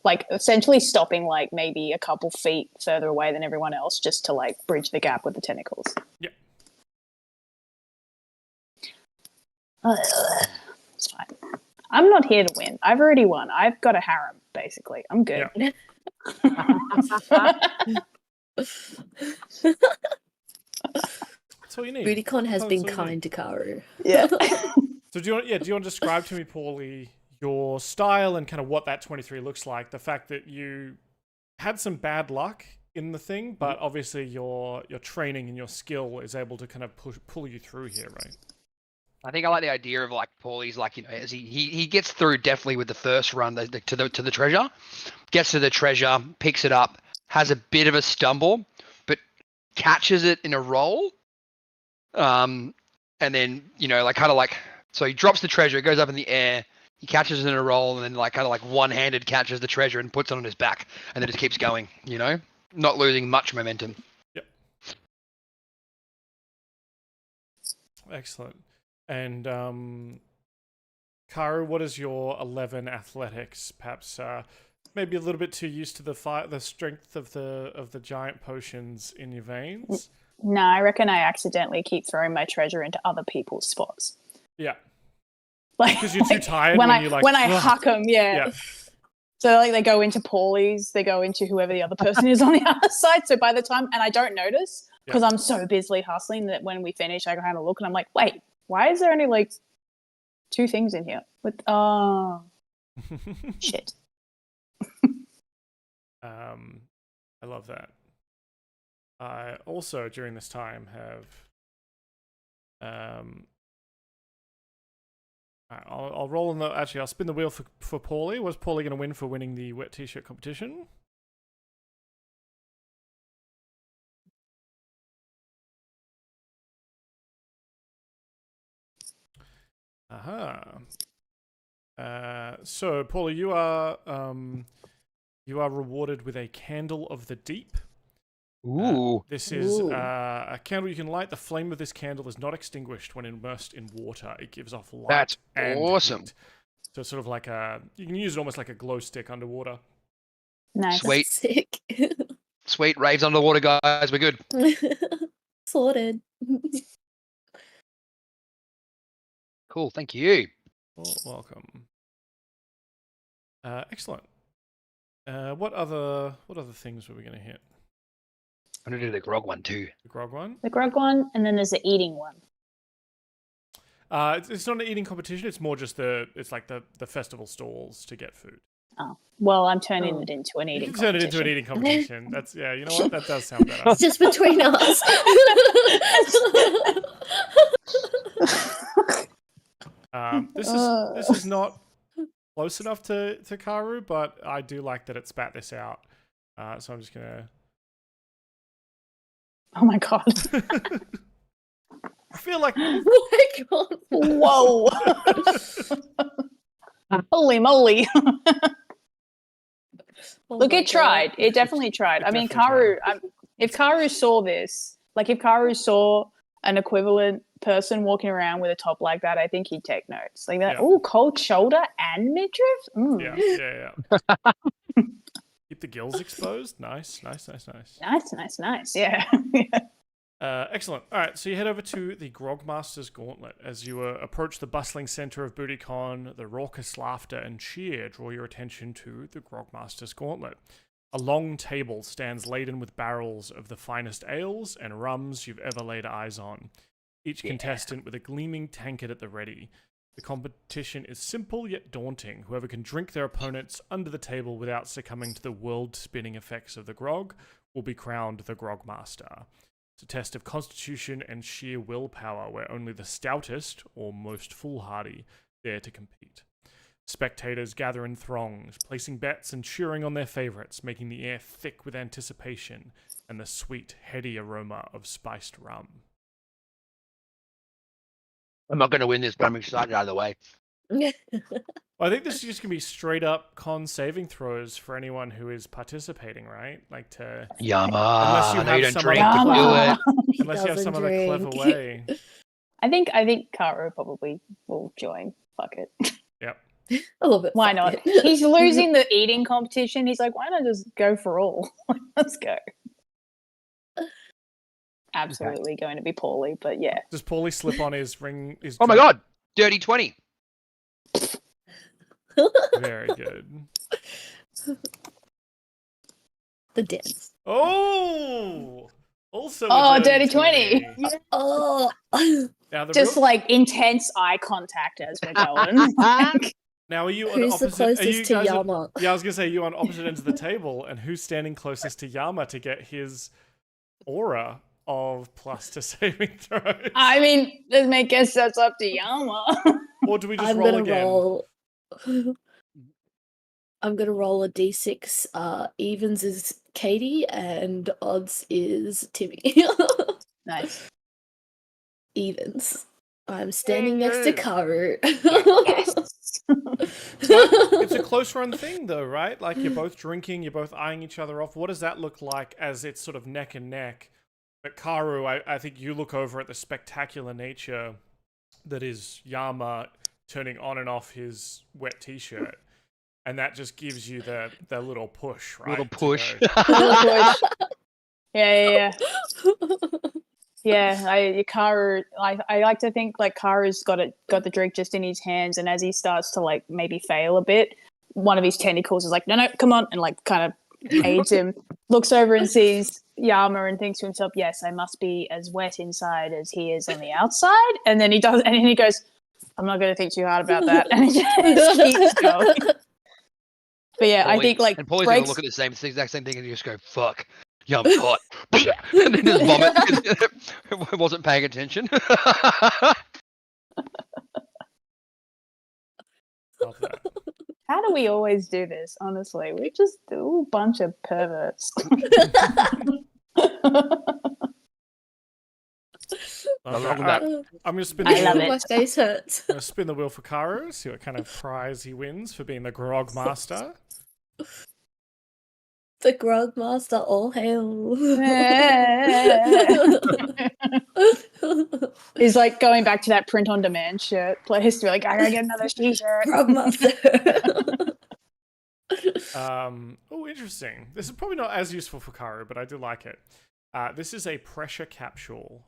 like essentially stopping like maybe a couple feet further away than everyone else just to like bridge the gap with the tentacles. Yep. It's fine. I'm not here to win. I've already won. I've got a harem, basically. I'm good. Yeah. That's all you need. BootyCon has been kind to Karu. Yeah. So do you want to describe to me, Paulie, your style and kind of what that 23 looks like? The fact that you had some bad luck in the thing, but obviously your training and your skill is able to kind of pull you through here, right? I think I like the idea of like Paulie's like as he gets through definitely with the first run to the treasure, gets to the treasure, picks it up, has a bit of a stumble, but catches it in a roll, and then so he drops the treasure, it goes up in the air, he catches it in a roll, and then like kind of like one-handed catches the treasure and puts it on his back, and then just keeps going, not losing much momentum. Yep. Excellent. And Karu, what is your 11 athletics? Perhaps maybe a little bit too used to the strength of the giant potions in your veins. No, I reckon I accidentally keep throwing my treasure into other people's spots. Yeah, like because you're too tired when I huck them. Yeah. So like they go into Paulie's, they go into whoever the other person is on the other side. So by the time, and I don't notice because I'm so busily hustling that when we finish, I kind of look and I'm like, wait. Why is there only like 2 things in here? Shit. I love that. I also during this time have I'll roll on the I'll spin the wheel for Paulie. Was Paulie going to win for winning the wet t-shirt competition? So, Paulie, you are rewarded with a candle of the deep. Ooh. This is a candle you can light. The flame of this candle is not extinguished when immersed in water. It gives off light. That's and awesome. Heat. So it's sort of like you can use it almost like a glow stick underwater. Nice. Sweet. Sick. Sweet. Raves underwater, guys. We're good. Sorted. Cool. Thank you. Well, welcome. Excellent. What other things were we going to hit? I'm gonna do the grog one too. The grog one? The grog one, and then there's the eating one. It's not an eating competition. It's more just it's like the festival stalls to get food. Oh, well, I'm turning it into an eating You can turn it into an competition. eating competition. That's you know what? That does sound better. It's just between us. This is not close enough to Karu, but I do like that it spat this out. So I'm just gonna. Oh my god. I feel like Oh my god. Whoa. Holy moly. Oh Look, my it tried. It definitely tried. I mean, definitely Karu, if Karu saw this, like if Karu saw an equivalent person walking around with a top like that, I think he'd take notes. Like that, Yeah. oh, cold shoulder and midriff? Mm. Yeah. Keep the gills exposed. Nice. Nice. Yeah. Excellent. All right, so you head over to the Grogmaster's Gauntlet. As you approach the bustling center of BootyCon, the raucous laughter and cheer draw your attention to the Grogmaster's Gauntlet. A long table stands laden with barrels of the finest ales and rums you've ever laid eyes on, each contestant with a gleaming tankard at the ready. The competition is simple yet daunting. Whoever can drink their opponents under the table without succumbing to the world-spinning effects of the grog will be crowned the Grogmaster. It's a test of constitution and sheer willpower where only the stoutest or most foolhardy dare to compete. Spectators gather in throngs, placing bets and cheering on their favorites, making the air thick with anticipation and the sweet, heady aroma of spiced rum. I'm not going to win this, but I'm excited either way. Well, I think this is just going to be straight up con saving throws for anyone who is participating, right? Like to... Yama. Unless you I know have you don't some drink, other- but do it. Unless you have some other clever way. I think Karu probably will join. Fuck it. Yep. A little bit. Why fuck not? it. He's losing the eating competition. He's like, why not just go for all? Let's go. Absolutely going to be poorly, but yeah. Does Paulie slip on his ring? Oh my god. Dirty 20. Very good. The dance. Oh! Also a Dirty 20. Oh. Now, Just like intense eye contact as we're going. now, are you on Who's the opposite? Are you closest to guys on- Yama? yeah, I was gonna say you on opposite ends of the table, and who's standing closest to Yama to get his aura of plus to saving throws? I mean, I guess that's up to Yama. Or do we just I'm roll gonna again? roll. I'm gonna roll a d6. Evens is Katie, and odds is Timmy. Nice. Evens. I'm standing next to Karu. Yes. It's a close run thing, though, right? Like you're both drinking, you're both eyeing each other off. What does that look like as it's sort of neck and neck? But Karu, I think you look over at the spectacular nature that is Yama turning on and off his wet t-shirt. And that just gives you the little push, right? Little push. Yeah. Yeah, Karu. I like to think like Karu's got the drink just in his hands, and as he starts to like maybe fail a bit, one of his tentacles is like, no, come on, and like kind of aids him. Looks over and sees Yama and thinks to himself, yes, I must be as wet inside as he is on the outside. And then he does, and then he goes, I'm not going to think too hard about that, and he just keeps going. But yeah, I think like and Paulie's gonna look at the exact same thing and just go, "Fuck, yeah, I'm hot," and then just vomit because it wasn't paying attention. Love that. How do we always do this? Honestly, we're just a little bunch of perverts. Love wrong with that. that. I'm going to spin I the love wheel. it. My face hurts. I'm going to spin the wheel for Karu, see what kind of prize he wins for being the Grog Master. The Grog Master, all hail. He's like going back to that print on demand shirt place to be like, I gotta get another t-shirt. Grog Master. Oh, interesting. This is probably not as useful for Karu, but I do like it. This is a pressure capsule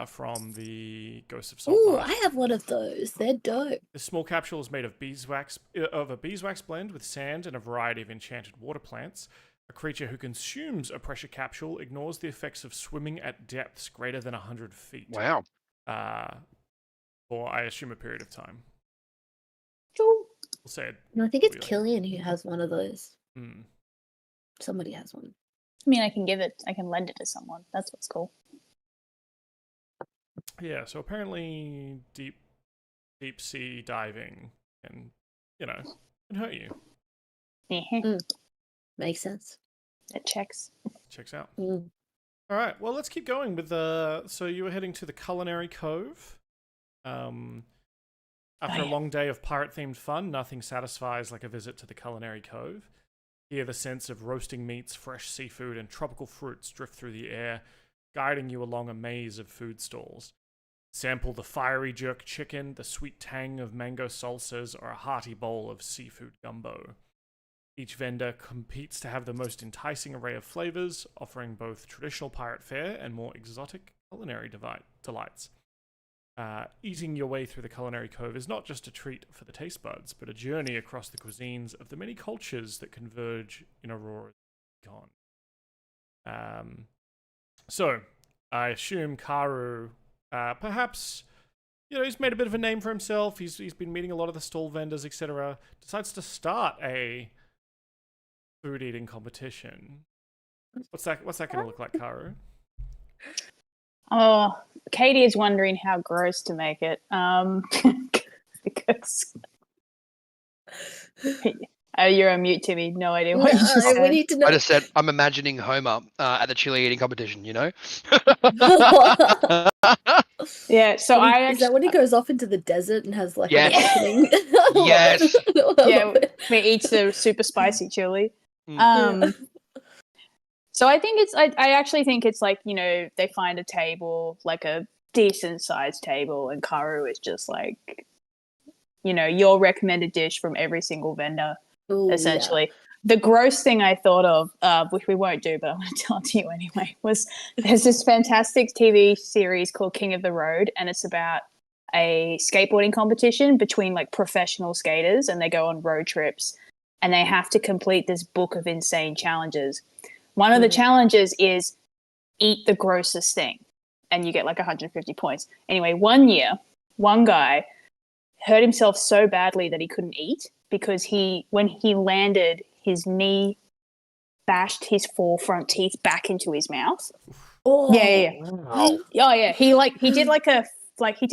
from the Ghost of Ooh, Saltmarsh. I have one of those. They're dope. This small capsule is made of a beeswax blend with sand and a variety of enchanted water plants. A creature who consumes a pressure capsule ignores the effects of swimming at depths greater than 100 feet. Wow. For, I assume, a period of time. Cool. We'll say it. No, I think it's Really. Killian who has one of those. Hmm. Somebody has one. I mean, I can lend it to someone. That's what's cool. Yeah, so apparently deep sea diving can, can hurt you. Makes sense. It checks. Checks out. Mm. All right, well, let's keep going with so you were heading to the Culinary Cove. After a long day of pirate-themed fun, nothing satisfies like a visit to the Culinary Cove. Here, the sense of roasting meats, fresh seafood, and tropical fruits drift through the air, guiding you along a maze of food stalls. Sample the fiery jerk chicken, the sweet tang of mango salsas, or a hearty bowl of seafood gumbo. Each vendor competes to have the most enticing array of flavors, offering both traditional pirate fare and more exotic culinary delights. Eating your way through the Culinary Cove is not just a treat for the taste buds, but a journey across the cuisines of the many cultures that converge in Aurora's BootyCon. So, I assume Karu, perhaps, he's made a bit of a name for himself. He's been meeting a lot of the stall vendors, etc. Decides to start a food eating competition. What's that going to look like, Karu? Oh, Katie is wondering how gross to make it. Because you're on mute, Timmy. No idea what you just said. We need to know. I just said I'm imagining Homer at the chili eating competition. Yeah. Is So that when he goes off into the desert and has like Yes. an awakening? Yes. Yeah, he eats the super spicy chili. So I think I actually think it's like, they find a table, like a decent sized table, and Karu is just like, your recommended dish from every single vendor, essentially. Yeah. The gross thing I thought of, which we won't do, but I'm going to tell it to you anyway, was there's this fantastic TV series called King of the Road, and it's about a skateboarding competition between like professional skaters, and they go on road trips, and they have to complete this book of insane challenges. One of the challenges is eat the grossest thing, and you get like 150 points. Anyway, one year, one guy hurt himself so badly that he couldn't eat because when he landed, his knee bashed his 4 front teeth back into his mouth. Oh, yeah. Wow. Oh yeah, he did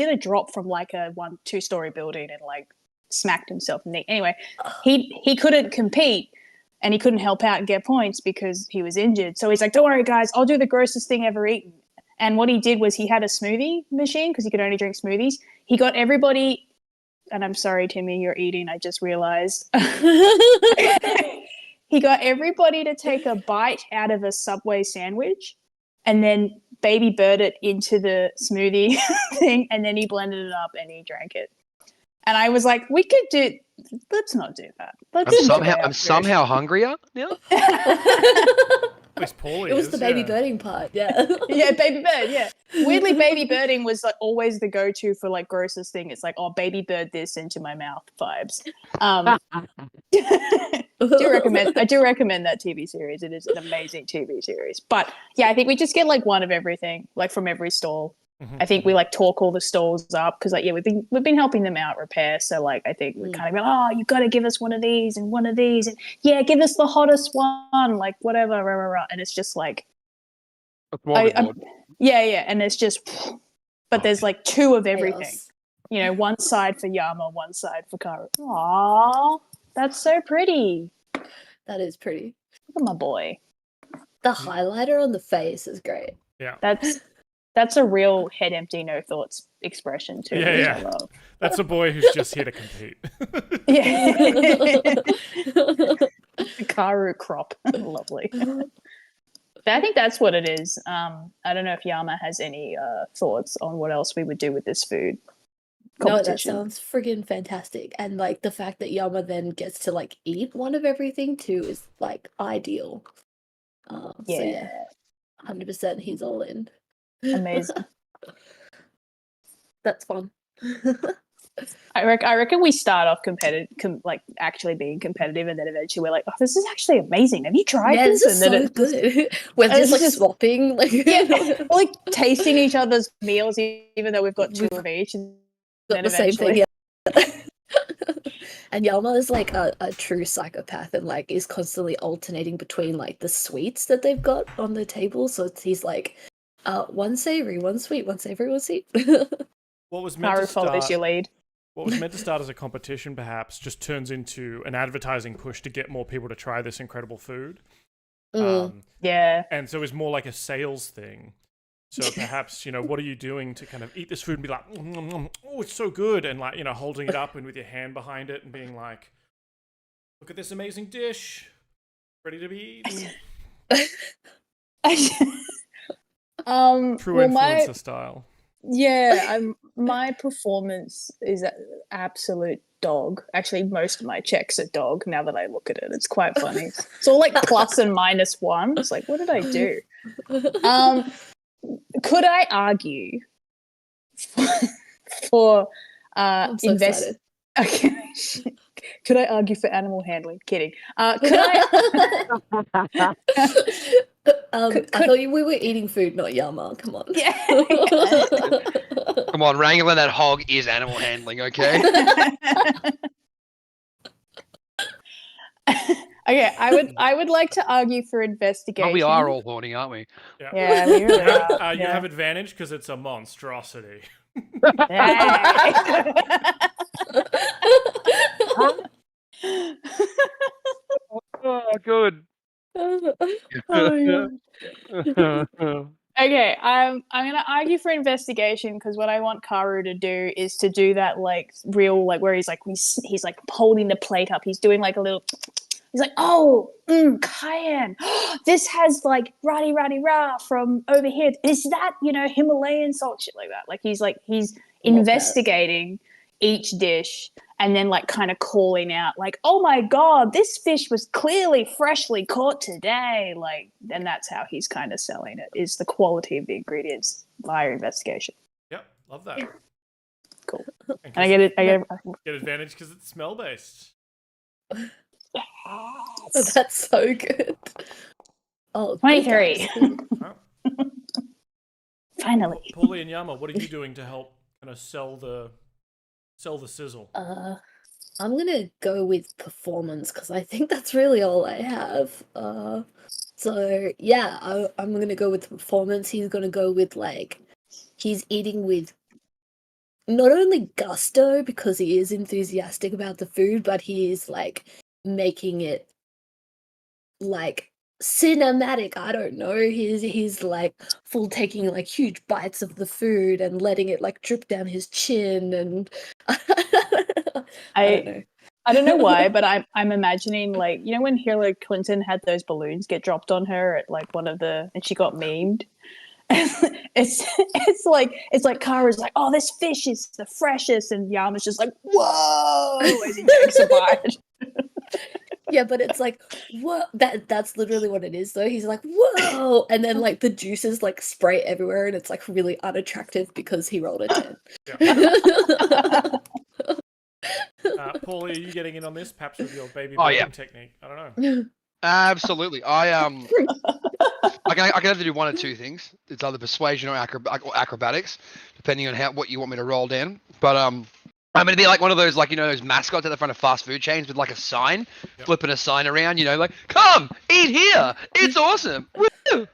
a drop from like a 2-story building and like smacked himself in the knee. Anyway, he couldn't compete. And he couldn't help out and get points because he was injured. So he's like, don't worry, guys, I'll do the grossest thing ever eaten. And what he did was he had a smoothie machine because he could only drink smoothies. He got everybody, and I'm sorry, Timmy, you're eating, I just realized. He got everybody to take a bite out of a Subway sandwich and then baby bird it into the smoothie thing, and then he blended it up and he drank it. And I was like, let's not do that. I'm somehow hungrier now. It was the baby birding part, yeah. Yeah, baby bird, yeah. Weirdly, baby birding was like always the go-to for like grossest thing. It's like, oh, baby bird this into my mouth vibes. I do recommend that TV series. It is an amazing TV series. But yeah, I think we just get like one of everything, like from every stall. Mm-hmm. I think we like talk all the stalls up because like we've been helping them out repair, so like I think we kind of go, you got to give us one of these and one of these, and give us the hottest one, like whatever, rah, rah, rah. And it's just like and it's just, but there's like 2 of everything, one side for Yama, one side for Karu. Aww, that's so pretty. That is pretty. Look at my boy. The highlighter on the face is great. Yeah, that's a real head empty, no thoughts expression too. Yeah. I love. That's a boy who's just here to compete. Yeah. Karu crop. Lovely. But I think that's what it is. I don't know if Yama has any thoughts on what else we would do with this food competition. No, that sounds friggin' fantastic. And like the fact that Yama then gets to like eat one of everything too is like ideal. So yeah, 100% he's all in. Amazing. That's fun. I reckon we start off competitive, like actually being competitive, and then eventually we're like, "Oh, this is actually amazing. Have you tried Yeah, this?" this is And then so it's just, good. We're it's just like just- swapping, like yeah, we're, like tasting each other's meals, even though we've got two We've of each, and got then the same thing. eventually, Yeah. And Yalma is like a true psychopath and like is constantly alternating between like the sweets that they've got on the table. So he's like, one savory, one sweet, one savory, one sweet. What was meant Haru to follows start your lead. What was meant to start as a competition, perhaps, just turns into an advertising push to get more people to try this incredible food. Yeah. And so it's more like a sales thing. So perhaps, what are you doing to kind of eat this food and be like, oh, it's so good. And like, holding it up and with your hand behind it and being like, look at this amazing dish. Ready to be eaten. True well, influencer style. Yeah, my performance is an absolute dog. Actually, most of my checks are dog. Now that I look at it, it's quite funny. It's all like plus and -1. It's like, what did I do? Could I argue for I'm so excited. Okay. Could I argue for animal handling? Kidding. Could I? I thought we were eating food, not Yama. Come on. Yeah. Come on, wrangling that hog is animal handling, okay? Okay, I would like to argue for investigation. Oh, we are all horny, aren't we? Yeah, we really are. You have advantage because it's a monstrosity. Oh, good. Okay, I'm gonna argue for investigation because what I want Karu to do is to do that like real like where he's like holding the plate up. He's doing like a little. He's like, oh, cayenne. This has like rah from over here. Is that Himalayan salt shit like that? Like he's investigating each dish and then like kind of calling out like, oh my god, this fish was clearly freshly caught today. Like, and that's how he's kind of selling it, is the quality of the ingredients via investigation. Yep, love that. Cool. And I get it. I get advantage because it's smell based. Yes. That's so good. Oh, 23. Wow. Finally. Paulie and Yama, what are you doing to help kind of sell the sizzle? I'm gonna go with performance because I think that's really all I have. So yeah, I'm gonna go with performance. He's gonna go with like he's eating with not only gusto because he is enthusiastic about the food, but he is like making it like cinematic. I don't know. He's like full taking like huge bites of the food and letting it like drip down his chin and I don't know. I don't know why, but I'm imagining like when Hillary Clinton had those balloons get dropped on her at like one of the and she got memed. it's like Kara's like, oh, this fish is the freshest, and Yama's just like, whoa, as he takes a bite. Yeah, but it's like, what? That's literally what it is, though. He's like, whoa, and then like the juices like spray everywhere, and it's like really unattractive because he rolled a 10. Yeah. Paulie, are you getting in on this? Perhaps with your baby technique? I don't know. Absolutely. I can either do one or two things. It's either persuasion or acrobatics, depending on what you want me to roll down. But I'm gonna be like one of those those mascots at the front of fast food chains with like a sign, flipping a sign around. Like, come eat here. It's awesome. Woo!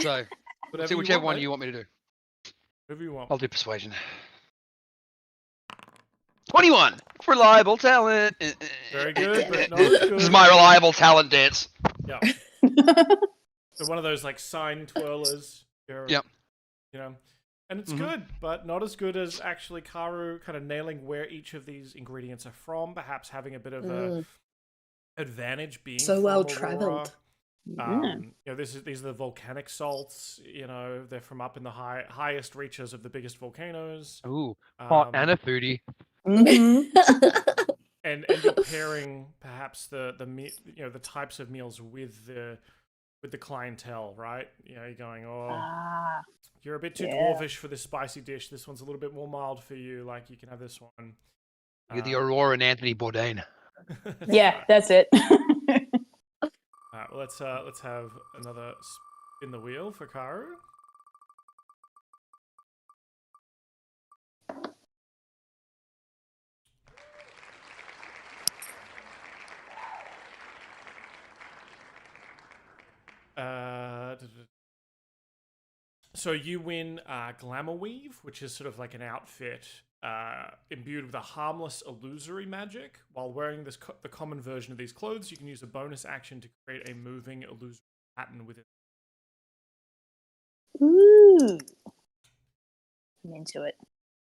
So, see whichever one you want me to do. Whatever you want. I'll do persuasion. 21. Reliable talent. Very good, but not as good. This is my reliable talent dance. Yeah. So one of those like sign twirlers. Yep. And it's good, but not as good as actually Karu kind of nailing where each of these ingredients are from. Perhaps having a bit of a advantage being so from well Aurora. traveled. These are the volcanic salts. They're from up in the highest reaches of the biggest volcanoes. Ooh, hot and a foodie. Mm-hmm. and you're pairing perhaps the types of meals with the with the clientele, right? You know, you're going, oh, Ah, you're a bit too yeah. dwarvish for this spicy dish. This one's a little bit more mild for you. Like, you can have this one. You're the Aurora and Anthony Bourdain. Yeah, that's it. All right, well, let's have another spin the wheel for Karu. So you win Glamour Weave, which is sort of like an outfit imbued with a harmless illusory magic. While wearing this the common version of these clothes, you can use a bonus action to create a moving illusory pattern within. Ooh. I'm into it.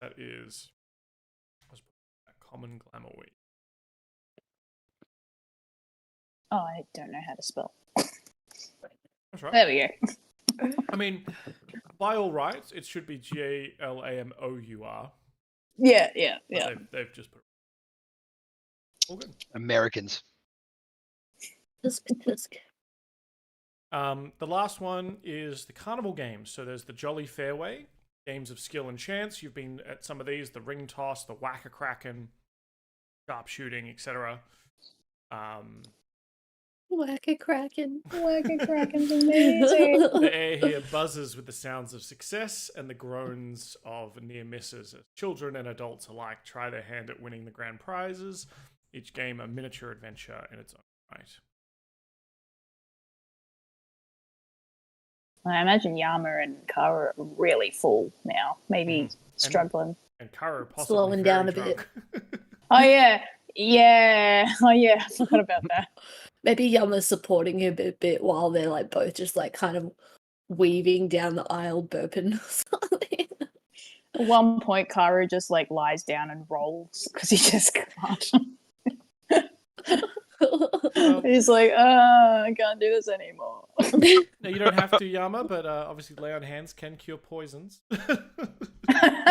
That is common Glamour Weave. Oh, I don't know how to spell. That's right. There we go. I mean, by all rights, it should be GALAMOUR. Yeah. They've just put it. All good. Americans. Tisk. The last one is the carnival games. So there's the Jolly Fairway, games of skill and chance. You've been at some of these, the ring toss, the whack-a-kraken, sharpshooting, etc. Whack-a-kraken. Whack-a-kraken's amazing. The air here buzzes with the sounds of success and the groans of near misses as children and adults alike try their hand at winning the grand prizes, each game a miniature adventure in its own right. I imagine Yama and Kara are really full now. Maybe struggling. And Kara possibly Slowing very down a drunk. Oh, yeah. Yeah. Oh, yeah. I forgot about that. Maybe Yama's supporting him a bit while they're like both just like kind of weaving down the aisle, burping or something. At one point, Kara just like lies down and rolls because he just can't. He's like, I can't do this anymore. No, you don't have to, Yama, but obviously lay on hands can cure poisons.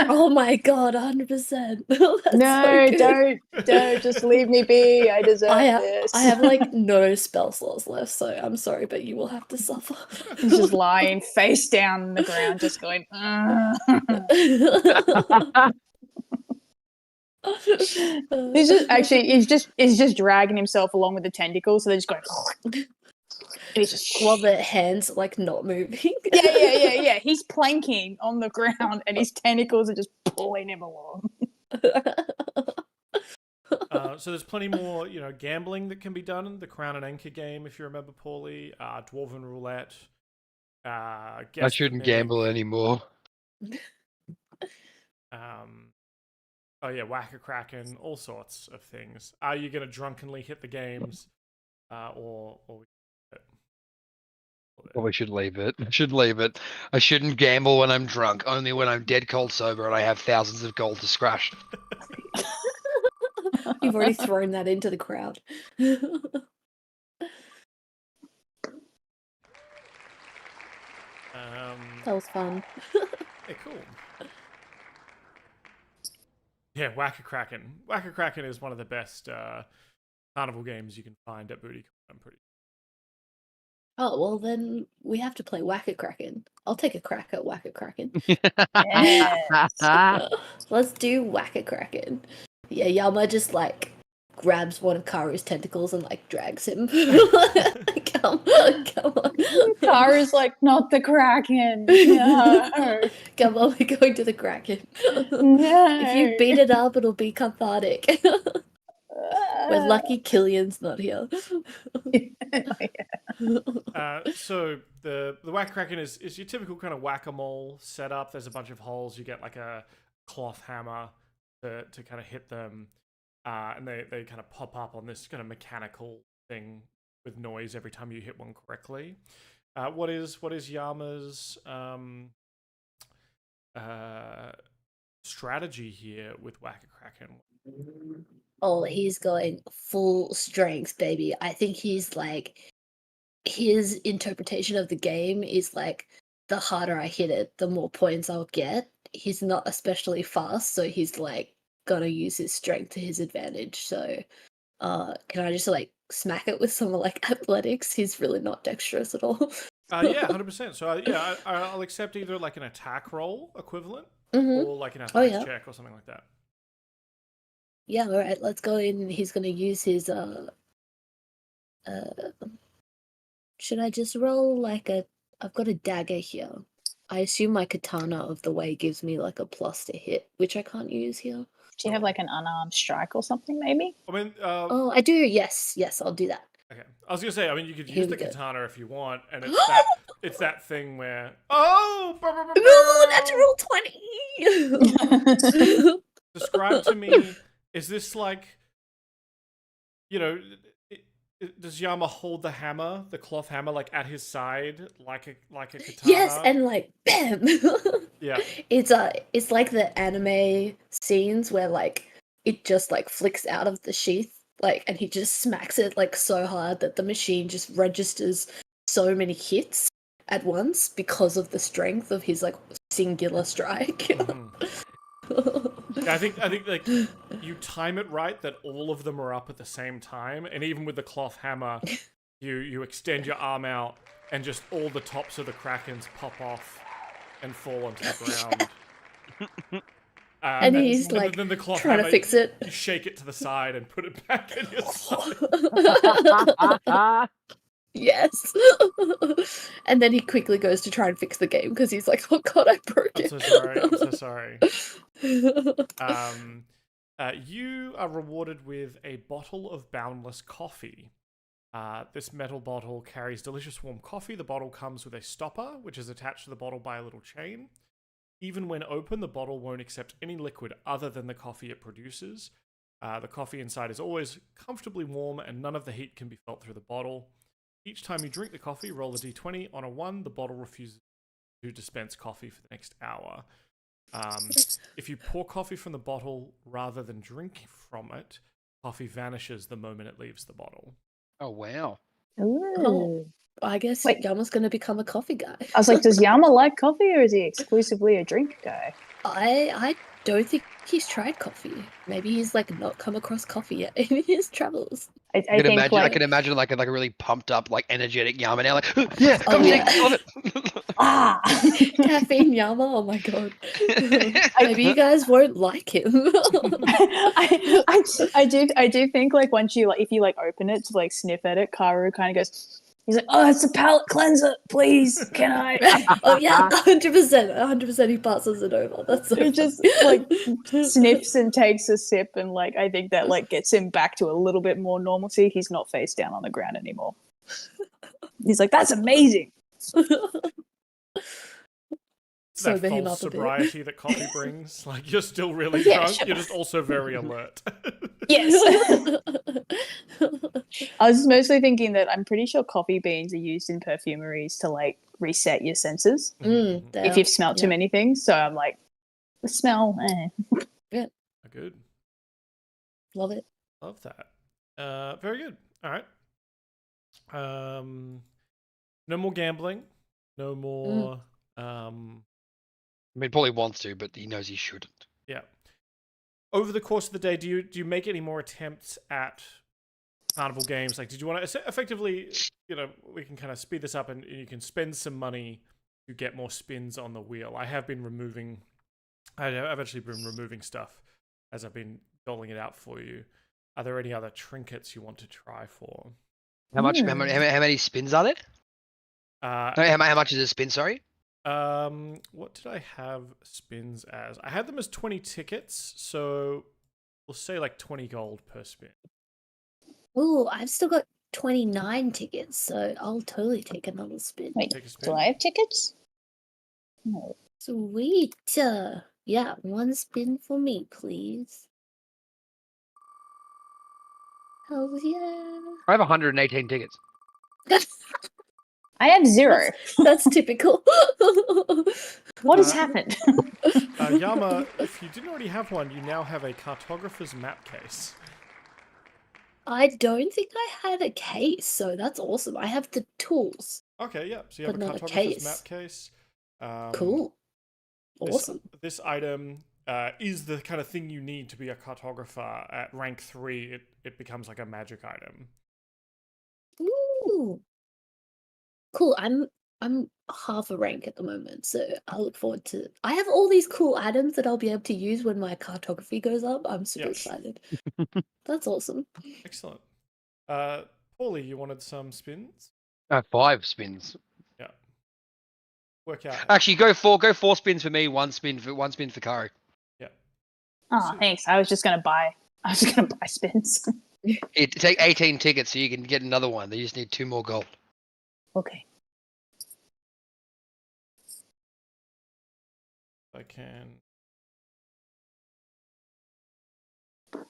Oh my god, 100%. No, don't. Just leave me be. I deserve this. I have like no spell slots left, so I'm sorry, but you will have to suffer. He's just lying face down on the ground, just going. He's just dragging himself along with the tentacles, so they're just going. And he's just while the hands like not moving. Yeah. He's planking on the ground, and his tentacles are just pulling him along. So there's plenty more, gambling that can be done in the Crown and Anchor game, if you remember, Paulie. Dwarven Roulette. I shouldn't gamble anymore. Oh yeah, Whack-a-Kraken, all sorts of things. Are you going to drunkenly hit the games, or Probably should leave it. I shouldn't gamble when I'm drunk, only when I'm dead cold sober and I have thousands of gold to scratch. You've already thrown that into the crowd. That was fun. Yeah, cool. Yeah, Whack-a-Kraken. Whack-a-Kraken is one of the best carnival games you can find at BootyCon, I'm pretty. Oh, well then we have to play Whack-a-Kraken. I'll take a crack at Whack-a-Kraken. Yes. Let's do Whack-a-Kraken. Yeah, Yama just like grabs one of Karu's tentacles and like drags him. Come on. Kara's like, not the Kraken. No. Come on, we're going to the Kraken. No. If you beat it up, it'll be cathartic. We're lucky Killian's not here. So the Whack-a-Kraken is your typical kind of whack-a-mole setup. There's a bunch of holes. You get like a cloth hammer to kind of hit them, and they kind of pop up on this kind of mechanical thing with noise every time you hit one correctly. What is Yama's strategy here with Whack-a-Kraken? Oh, he's going full strength, baby. I think he's like, his interpretation of the game is like, the harder I hit it, the more points I'll get. He's not especially fast, so he's like gonna use his strength to his advantage. So can I just like smack it with some like athletics? He's really not dexterous at all. Yeah, 100%. So yeah, I'll accept either like an attack roll equivalent Mm-hmm. or like an Oh athletics yeah. check or something like that. Yeah, all right, let's go in. He's gonna use his should I just roll like a I've got a dagger here. I assume my katana of the way gives me like a plus to hit, which I can't use here. Do you have like an unarmed strike or something, maybe? I mean, Oh, I do. Yes, I'll do that. okay. I was gonna say, I mean, you could Here use we the go. katana if you want, and it's that thing where Ooh, natural 20. Describe to me, is this like, you know, does Yama hold the hammer, the cloth hammer, like at his side, like a katana? Yes, and like bam. Yeah. It's like the anime scenes where like it just like flicks out of the sheath, like, and he just smacks it like so hard that the machine just registers so many hits at once because of the strength of his like singular strike. Mhm. Yeah, I think like you time it right that all of them are up at the same time, and even with the cloth hammer, you extend your arm out, and just all the tops of the krakens pop off and fall onto the ground. And he's like then the cloth trying hammer, to fix it. You shake it to the side and put it back in your side. Yes. And then he quickly goes to try and fix the game because he's like, oh god, I broke it. I'm so sorry. You are rewarded with a bottle of boundless coffee. This metal bottle carries delicious warm coffee. The bottle comes with a stopper, which is attached to the bottle by a little chain. Even when open, the bottle won't accept any liquid other than the coffee it produces. The coffee inside is always comfortably warm, and none of the heat can be felt through the bottle. Each time you drink the coffee, roll a d20. On a 1, the bottle refuses to dispense coffee for the next hour. If you pour coffee from the bottle rather than drink from it, coffee vanishes the moment it leaves the bottle. Oh wow. Ooh. I guess Wait. Yama's gonna become a coffee guy. I was like, does Yama like coffee or is he exclusively a drink guy? I don't think he's tried coffee. Maybe he's like not come across coffee yet in his travels. I I think can like imagine like a really pumped up, like energetic Yama now, like yeah, Oh, come yeah. take some of it. Caffeine Yama, oh my god. Maybe you guys won't like him. I do think like once you like if you like open it to like sniff at it, Karu kind of goes. He's like, oh, it's a palate cleanser, please. Can I? Oh yeah, 100%. He passes it over. That's so He just funny. like sniffs and takes a sip, and like I think that like gets him back to a little bit more normalcy. He's not face down on the ground anymore. He's like, that's amazing. That Sober him false up a bit. sobriety that coffee brings. Like, you're still really Yeah, drunk, sure. you're just also very alert. Yes. I was mostly thinking that I'm pretty sure coffee beans are used in perfumeries to like reset your senses if you've smelled too many things. So I'm like, the smell, Yeah, Good. love it. Love that. Very good. All right. No more gambling. No more. I mean, Paulie wants to, but he knows he shouldn't. Yeah. Over the course of the day, do you make any more attempts at carnival games? Like, did you want to effectively, we can kind of speed this up and you can spend some money to get more spins on the wheel. I've actually been removing stuff as I've been doling it out for you. Are there any other trinkets you want to try for? How many spins are there? How much is a spin? Sorry. What did I have spins as? I had them as 20 tickets, so we'll say like 20 gold per spin. Ooh, I've still got 29 tickets, so I'll totally take another spin. wait, Take a spin. do I have tickets? No. Sweet. Yeah, one spin for me, please. Hell yeah. I have 118 tickets. I have 0. That's typical. What has happened? Yama, if you didn't already have one, you now have a cartographer's map case. I don't think I had a case, so that's awesome. I have the tools. Okay, yeah. So you have But a not a cartographer's case. map case. Cool. Awesome. This item is the kind of thing you need to be a cartographer. At rank 3, it becomes like a magic item. Ooh. Cool. I'm half a rank at the moment, so I look forward to. I have all these cool items that I'll be able to use when my cartography goes up. I'm super Yes. excited. That's awesome. Excellent. Paulie, you wanted some spins? 5 spins. Yeah. Work out. Actually, go 4 spins for me, 1 spin for Kari. Yeah. Oh, So- thanks. I was just gonna buy spins. Take 18 tickets so you can get another one. They just need 2 more gold. Okay. I can. To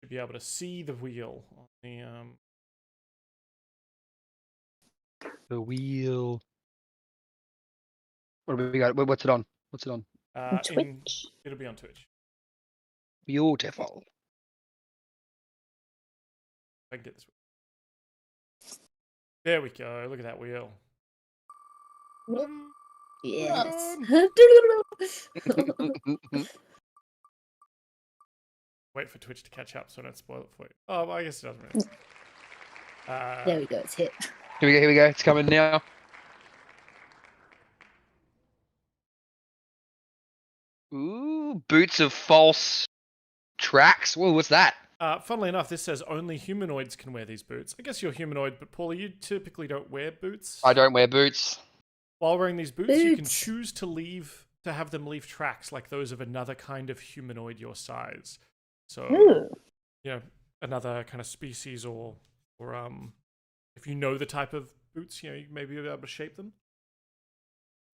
be able to see the wheel on the The wheel. What do we got? What's it on? What's it on? Twitch. It'll be on Twitch. Beautiful. I can get this. There we go. Look at that wheel. Yes. Wait for Twitch to catch up so I don't spoil it for you. Oh, well, I guess it doesn't really. There we go. It's hit. Here we go. It's coming now. Ooh, boots of false tracks. Whoa, what's that? Funnily enough, this says only humanoids can wear these boots. I guess you're humanoid, but Paula, you typically don't wear boots. I don't wear boots. While wearing these boots, you can Boots. choose to have them leave tracks like those of another kind of humanoid your size. So, Ooh. you know, another kind of species or if you know the type of boots, you know, you maybe be able to shape them.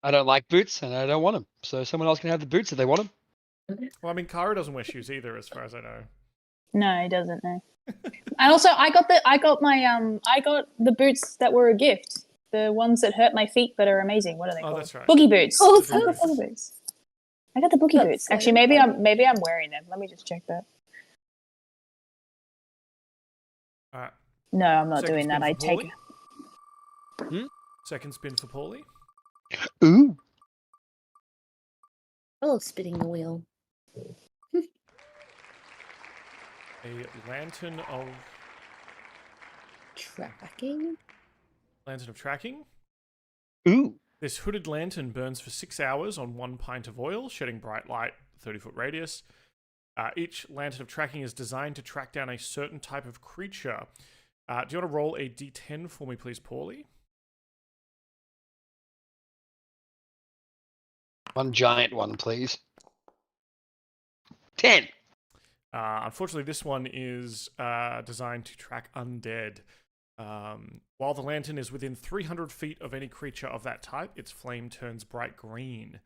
I don't like boots and I don't want them. So someone else can have the boots if they want them. Well, I mean, Kara doesn't wear shoes either, as far as I know. No, he doesn't know. And also, I got the boots that were a gift. The ones that hurt my feet but are amazing. What are they Oh, called? that's right. Boogie boots. Oh, I got boogie boots. I got the boogie That's boots. so Actually, maybe I'm wearing them. Let me just check that. All right. No, I'm not Second doing that. spin I for take. Paulie. Second spin for Paulie. Ooh. I love spinning the wheel. A lantern of Tracking? tracking. Ooh. This hooded lantern burns for 6 hours on 1 pint of oil, shedding bright light, 30-foot radius. Each lantern of tracking is designed to track down a certain type of creature. Do you want to roll a d10 for me, please, Paulie? One giant one, please. 10. Unfortunately, this one is designed to track undead. While the lantern is within 300 feet of any creature of that type, its flame turns bright green.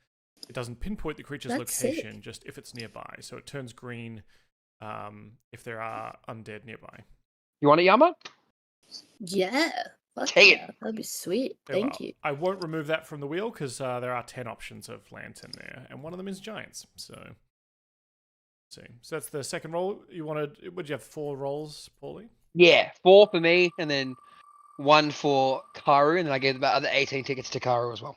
It doesn't pinpoint the creature's That's location, sick. just if it's nearby. So it turns green if there are undead nearby. You want it, Yama? Yeah. Fuck Take it. yeah. That'd be sweet. Very Thank well. you. I won't remove that from the wheel because there are 10 options of lantern there, and one of them is giants. So, let's see. So that's the second roll. You wanted? Would you have 4 rolls, Paulie? Yeah, 4 for me, and then 1 for Karu, and then I gave the other 18 tickets to Karu as well.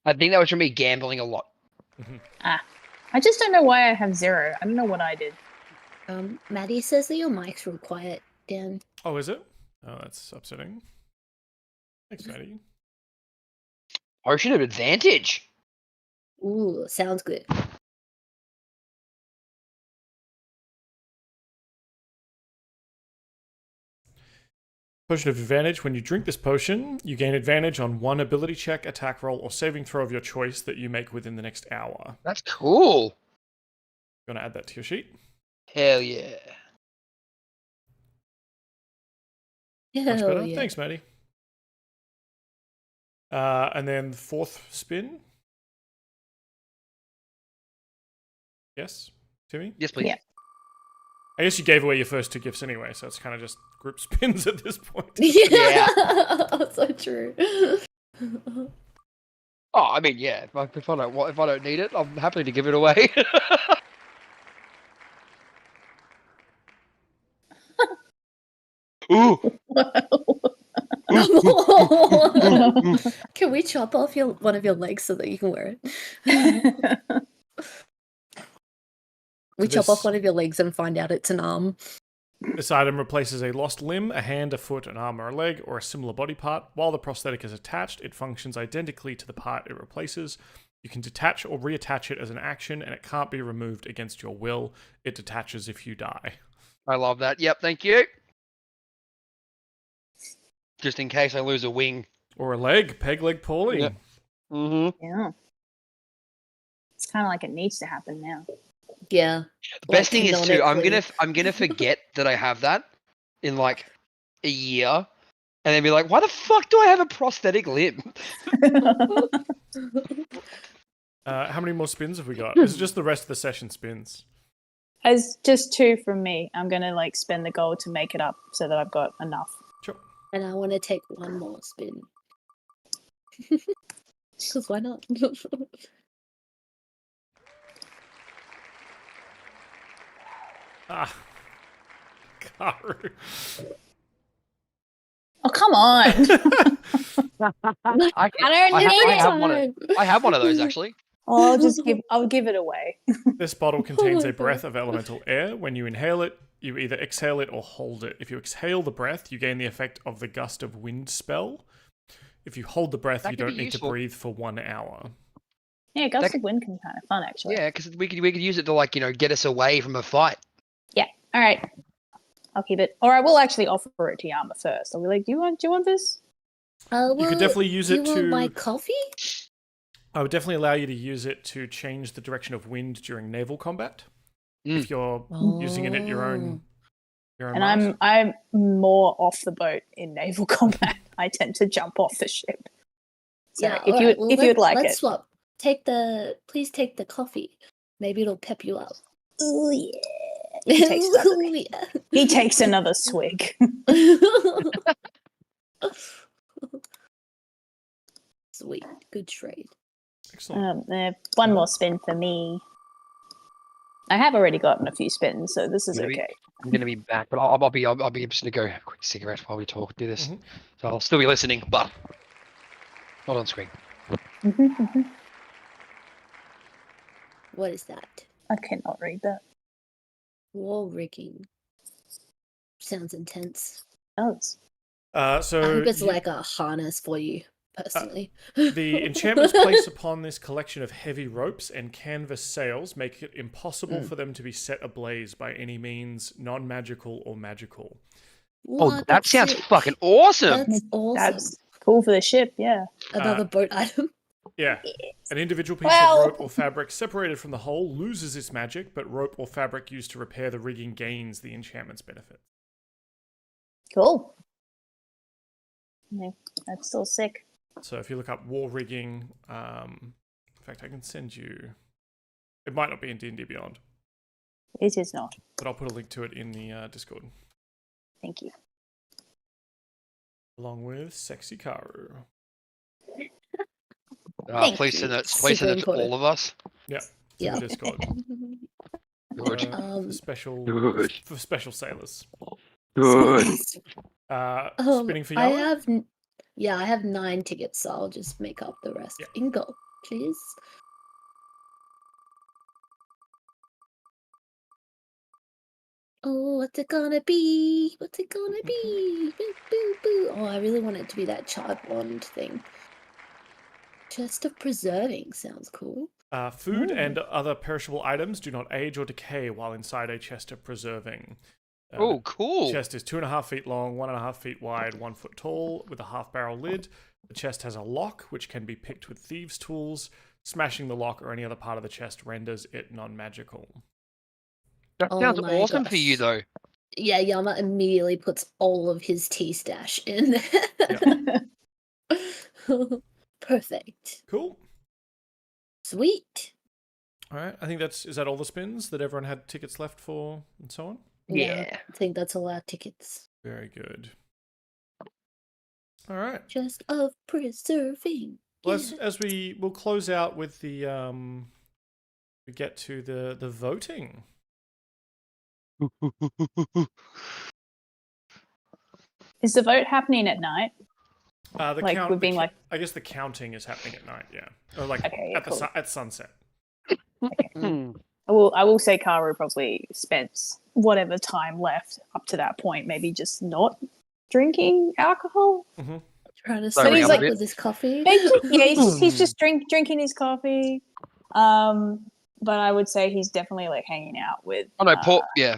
I think that was from me gambling a lot. I just don't know why I have 0. I don't know what I did. Maddie says that your mic's real quiet, Dan. Oh, is it? Oh, that's upsetting. Thanks, Maddie. Potion of advantage. Ooh, sounds good. Potion of advantage. When you drink this potion, you gain advantage on 1 ability check, attack roll, or saving throw of your choice that you make within the next hour. That's cool. You want to add that to your sheet? Hell yeah. Much Hell better. yeah. Thanks, Maddie. And then the 4th spin. Yes, Timmy? Yes, please. Yeah. I guess you gave away your first 2 gifts anyway, so it's kind of just group spins at this point. Yeah. So true. Oh, I mean, yeah. If I don't need it, I'm happy to give it away. Ooh. Ooh. Can we chop off one of your legs so that you can wear it? We chop off one of your legs and find out it's an arm. This item replaces a lost limb, a hand, a foot, an arm, or a leg, or a similar body part. While the prosthetic is attached, it functions identically to the part it replaces. You can detach or reattach it as an action, and it can't be removed against your will. It detaches if you die. I love that. Yep, thank you. Just in case I lose a wing. Or a leg. Peg leg Paulie. Yep. Mm-hmm. Yeah. It's kind of like it needs to happen now. Yeah. The best thing is too, I'm canonically. gonna forget that I have that in like a year, and then be like, why the fuck do I have a prosthetic limb? How many more spins have we got? Is it just the rest of the session spins? As just 2 from me. I'm gonna like spend the gold to make it up so that I've got enough. Sure. And I want to take one more spin. Because why not? Ah. Karu. Oh, come on. I don't need I have one of those actually. I'll give it away. This bottle contains a breath of elemental air. When you inhale it, you either exhale it or hold it. If you exhale the breath, you gain the effect of the gust of wind spell. If you hold the breath, That you could be don't need useful. to breathe for 1 hour. Yeah, gust of wind can be kind of fun actually. Yeah, because we could use it to like get us away from a fight. Yeah. All right. I'll keep it. Or I will actually offer it to Yama first. I'll be like, do you want this? Well, You could definitely use it you want to... my coffee? I would definitely allow you to use it to change the direction of wind during naval combat. If you're using it at your own And might. I'm more off the boat in naval combat. I tend to jump off the ship. So Yeah. if you'd like let's it. swap. Please take the coffee. Maybe it'll pep you up. Ooh, yeah. He takes another swig. Sweet. Good trade. Excellent. One more spin for me. I have already gotten a few spins, so this is Maybe. okay. I'm gonna be back, but I'll be just gonna go have a quick cigarette while we do this. Mhm. So I'll still be listening, but not on screen. What is that? I cannot read that. Wall rigging. Sounds intense. Oh, So I hope it's you- like a harness for you, personally. the enchantments placed upon this collection of heavy ropes and canvas sails make it impossible for them to be set ablaze by any means, non-magical or magical. Oh, What? that That's sounds sick. fucking awesome! That's awesome. that's cool for the ship, yeah. Another boat item. Yeah. An individual piece Well- of rope or fabric separated from the whole loses its magic, but rope or fabric used to repair the rigging gains the enchantment's benefit. Cool. Yeah, that's still sick. So if you look up war rigging, in fact, I can send you... It might not be in D&D Beyond, It is not. but I'll put a link to it in the Discord, Thank you. along with Sexy Karu. Thank Please you. send it Super to important. all of us. Yeah, it's Yeah. in the Discord. Good. For special Good. for special sailors. Good. Spinning for Yama? I have 9 tickets, so I'll just make up the rest. Yeah. Ingo, please. Oh, what's it gonna be? What's it gonna be? Boo, boo, boo. Oh, I really want it to be that charred wand thing. Chest of preserving sounds cool. Food and other perishable items do not age or decay while inside a chest of preserving. Oh, cool. The chest is 2.5 feet long, 1.5 feet wide, 1 foot tall, with a half-barrel lid. The chest has a lock, which can be picked with thieves' tools. Smashing the lock or any other part of the chest renders it non-magical. That Oh sounds my awesome for you, gosh. though. Yeah, Yama immediately puts all of his tea stash in there. Perfect. Cool. Sweet. All right. I think is that all the spins that everyone had tickets left for and so on? Yeah. I think that's all our tickets. Very good. All right. Chest of preserving. Well, Yeah. as we'll close out with the we get to the voting. Is the vote happening at night? The Like, count, we're being like- I guess the counting is happening at night, yeah. Or like Okay, yeah, cool. at sunset. Hmm. I will say Karu probably spent whatever time left up to that point, maybe just not drinking alcohol. Trying to Sorry, stay I'm a up bit- with his coffee. Yeah, he's just drinking his coffee. But I would say he's definitely like hanging out with Oh no, Paul. Yeah,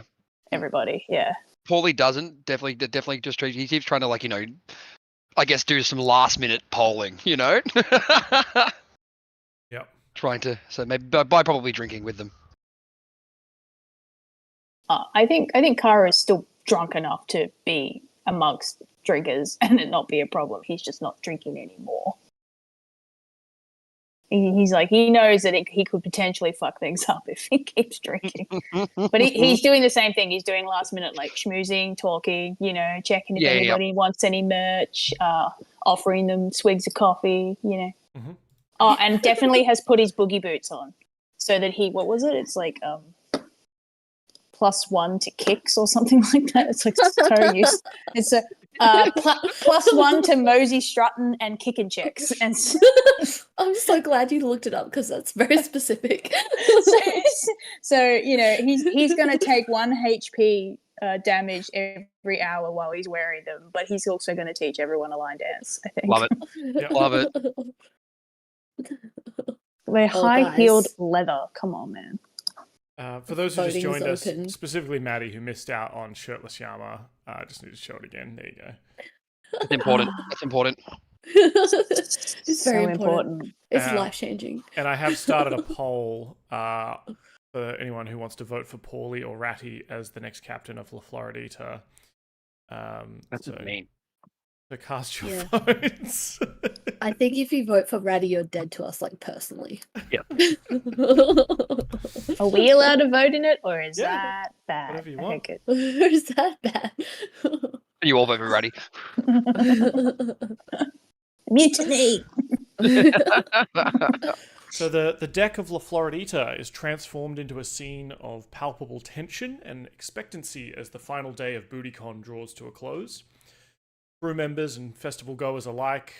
everybody. Yeah. Paulie doesn't. Definitely just he keeps trying to like I guess do some last minute polling. Yep. Trying to maybe by probably drinking with them. I think Kara is still drunk enough to be amongst drinkers and it not be a problem. He's just not drinking anymore. He's like, he knows that he could potentially fuck things up if he keeps drinking. But he's doing the same thing. He's doing last minute like schmoozing, talking, checking if anybody wants any merch, offering them swigs of coffee, Mm-hmm. Oh, and definitely has put his boogie boots on so that what was it? It's like +1 to kicks or something like that. It's like so used. It's a +1 to Mosey strutting and kicking checks. And I'm so glad you looked it up because that's very specific. so he's going to take 1 HP damage every hour while he's wearing them, but he's also going to teach everyone a line dance, I think. Love it. Yep. Love it. They're high-heeled guys. leather. Come on, man. For those who just Voting is joined us, open. specifically Maddie, who missed out on Shirtless Yama, I just need to show it again. There you go. It's important. That's important. It's very So important. It's Uh, life-changing. And I have started a poll for anyone who wants to vote for Paulie or Ratty as the next captain of La Floridita. That's so, mean. so cast your Yeah. votes. I think if you vote for Ratty, you're dead to us, like, personally. Yep. Are we allowed to vote in it, or is Yeah, that bad? whatever you I want. think it- Is that bad? You all vote for Ratty. Mutiny! So the deck of La Floridita is transformed into a scene of palpable tension and expectancy as the final day of BootyCon draws to a close. Crew members and festival goers alike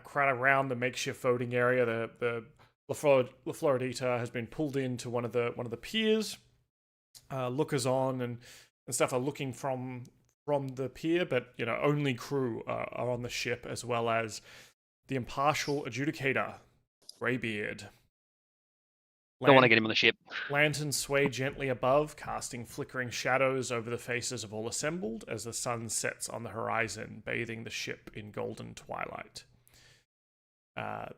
crowd around the makeshift voting area. The La Floridita has been pulled into one of the piers. Lookers on and stuff are looking from the pier, but only crew are on the ship, as well as the impartial adjudicator, Greybeard. Don't want to get him on the ship. Lanterns sway gently above, casting flickering shadows over the faces of all assembled as the sun sets on the horizon, bathing the ship in golden twilight.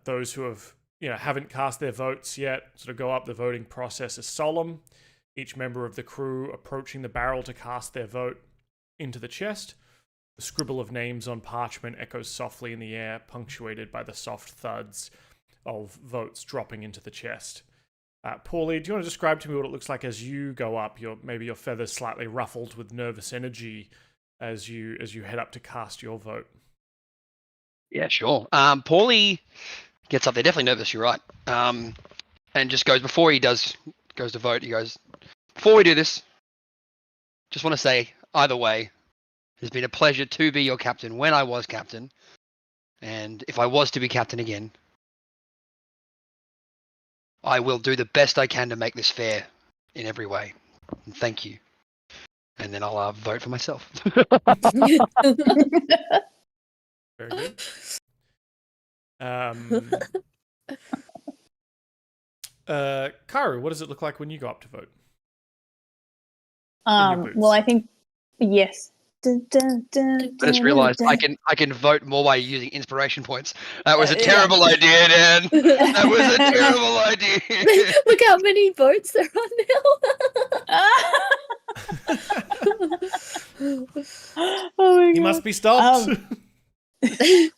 Those who haven't cast their votes yet sort of go up. The voting process is solemn. Each member of the crew approaching the barrel to cast their vote into the chest. The scribble of names on parchment echoes softly in the air, punctuated by the soft thuds of votes dropping into the chest. Paulie, do you want to describe to me what it looks like as you go up? Maybe your feathers slightly ruffled with nervous energy as you head up to cast your vote. Yeah, sure. Paulie gets up there, definitely nervous, you're right. And just goes, before he goes to vote, he goes, before we do this, just want to say, either way, it's been a pleasure to be your captain when I was captain. And if I was to be captain again, I will do the best I can to make this fair in every way. And thank you. And then I'll vote for myself. Very good. Karu, what does it look like when you go up to vote? Well, I think yes. Dun, dun, dun, I just realised I can vote more by using inspiration points. That was a terrible idea, Dan. That was a terrible idea. Look how many votes there are now. Oh my He God. must be stopped. Here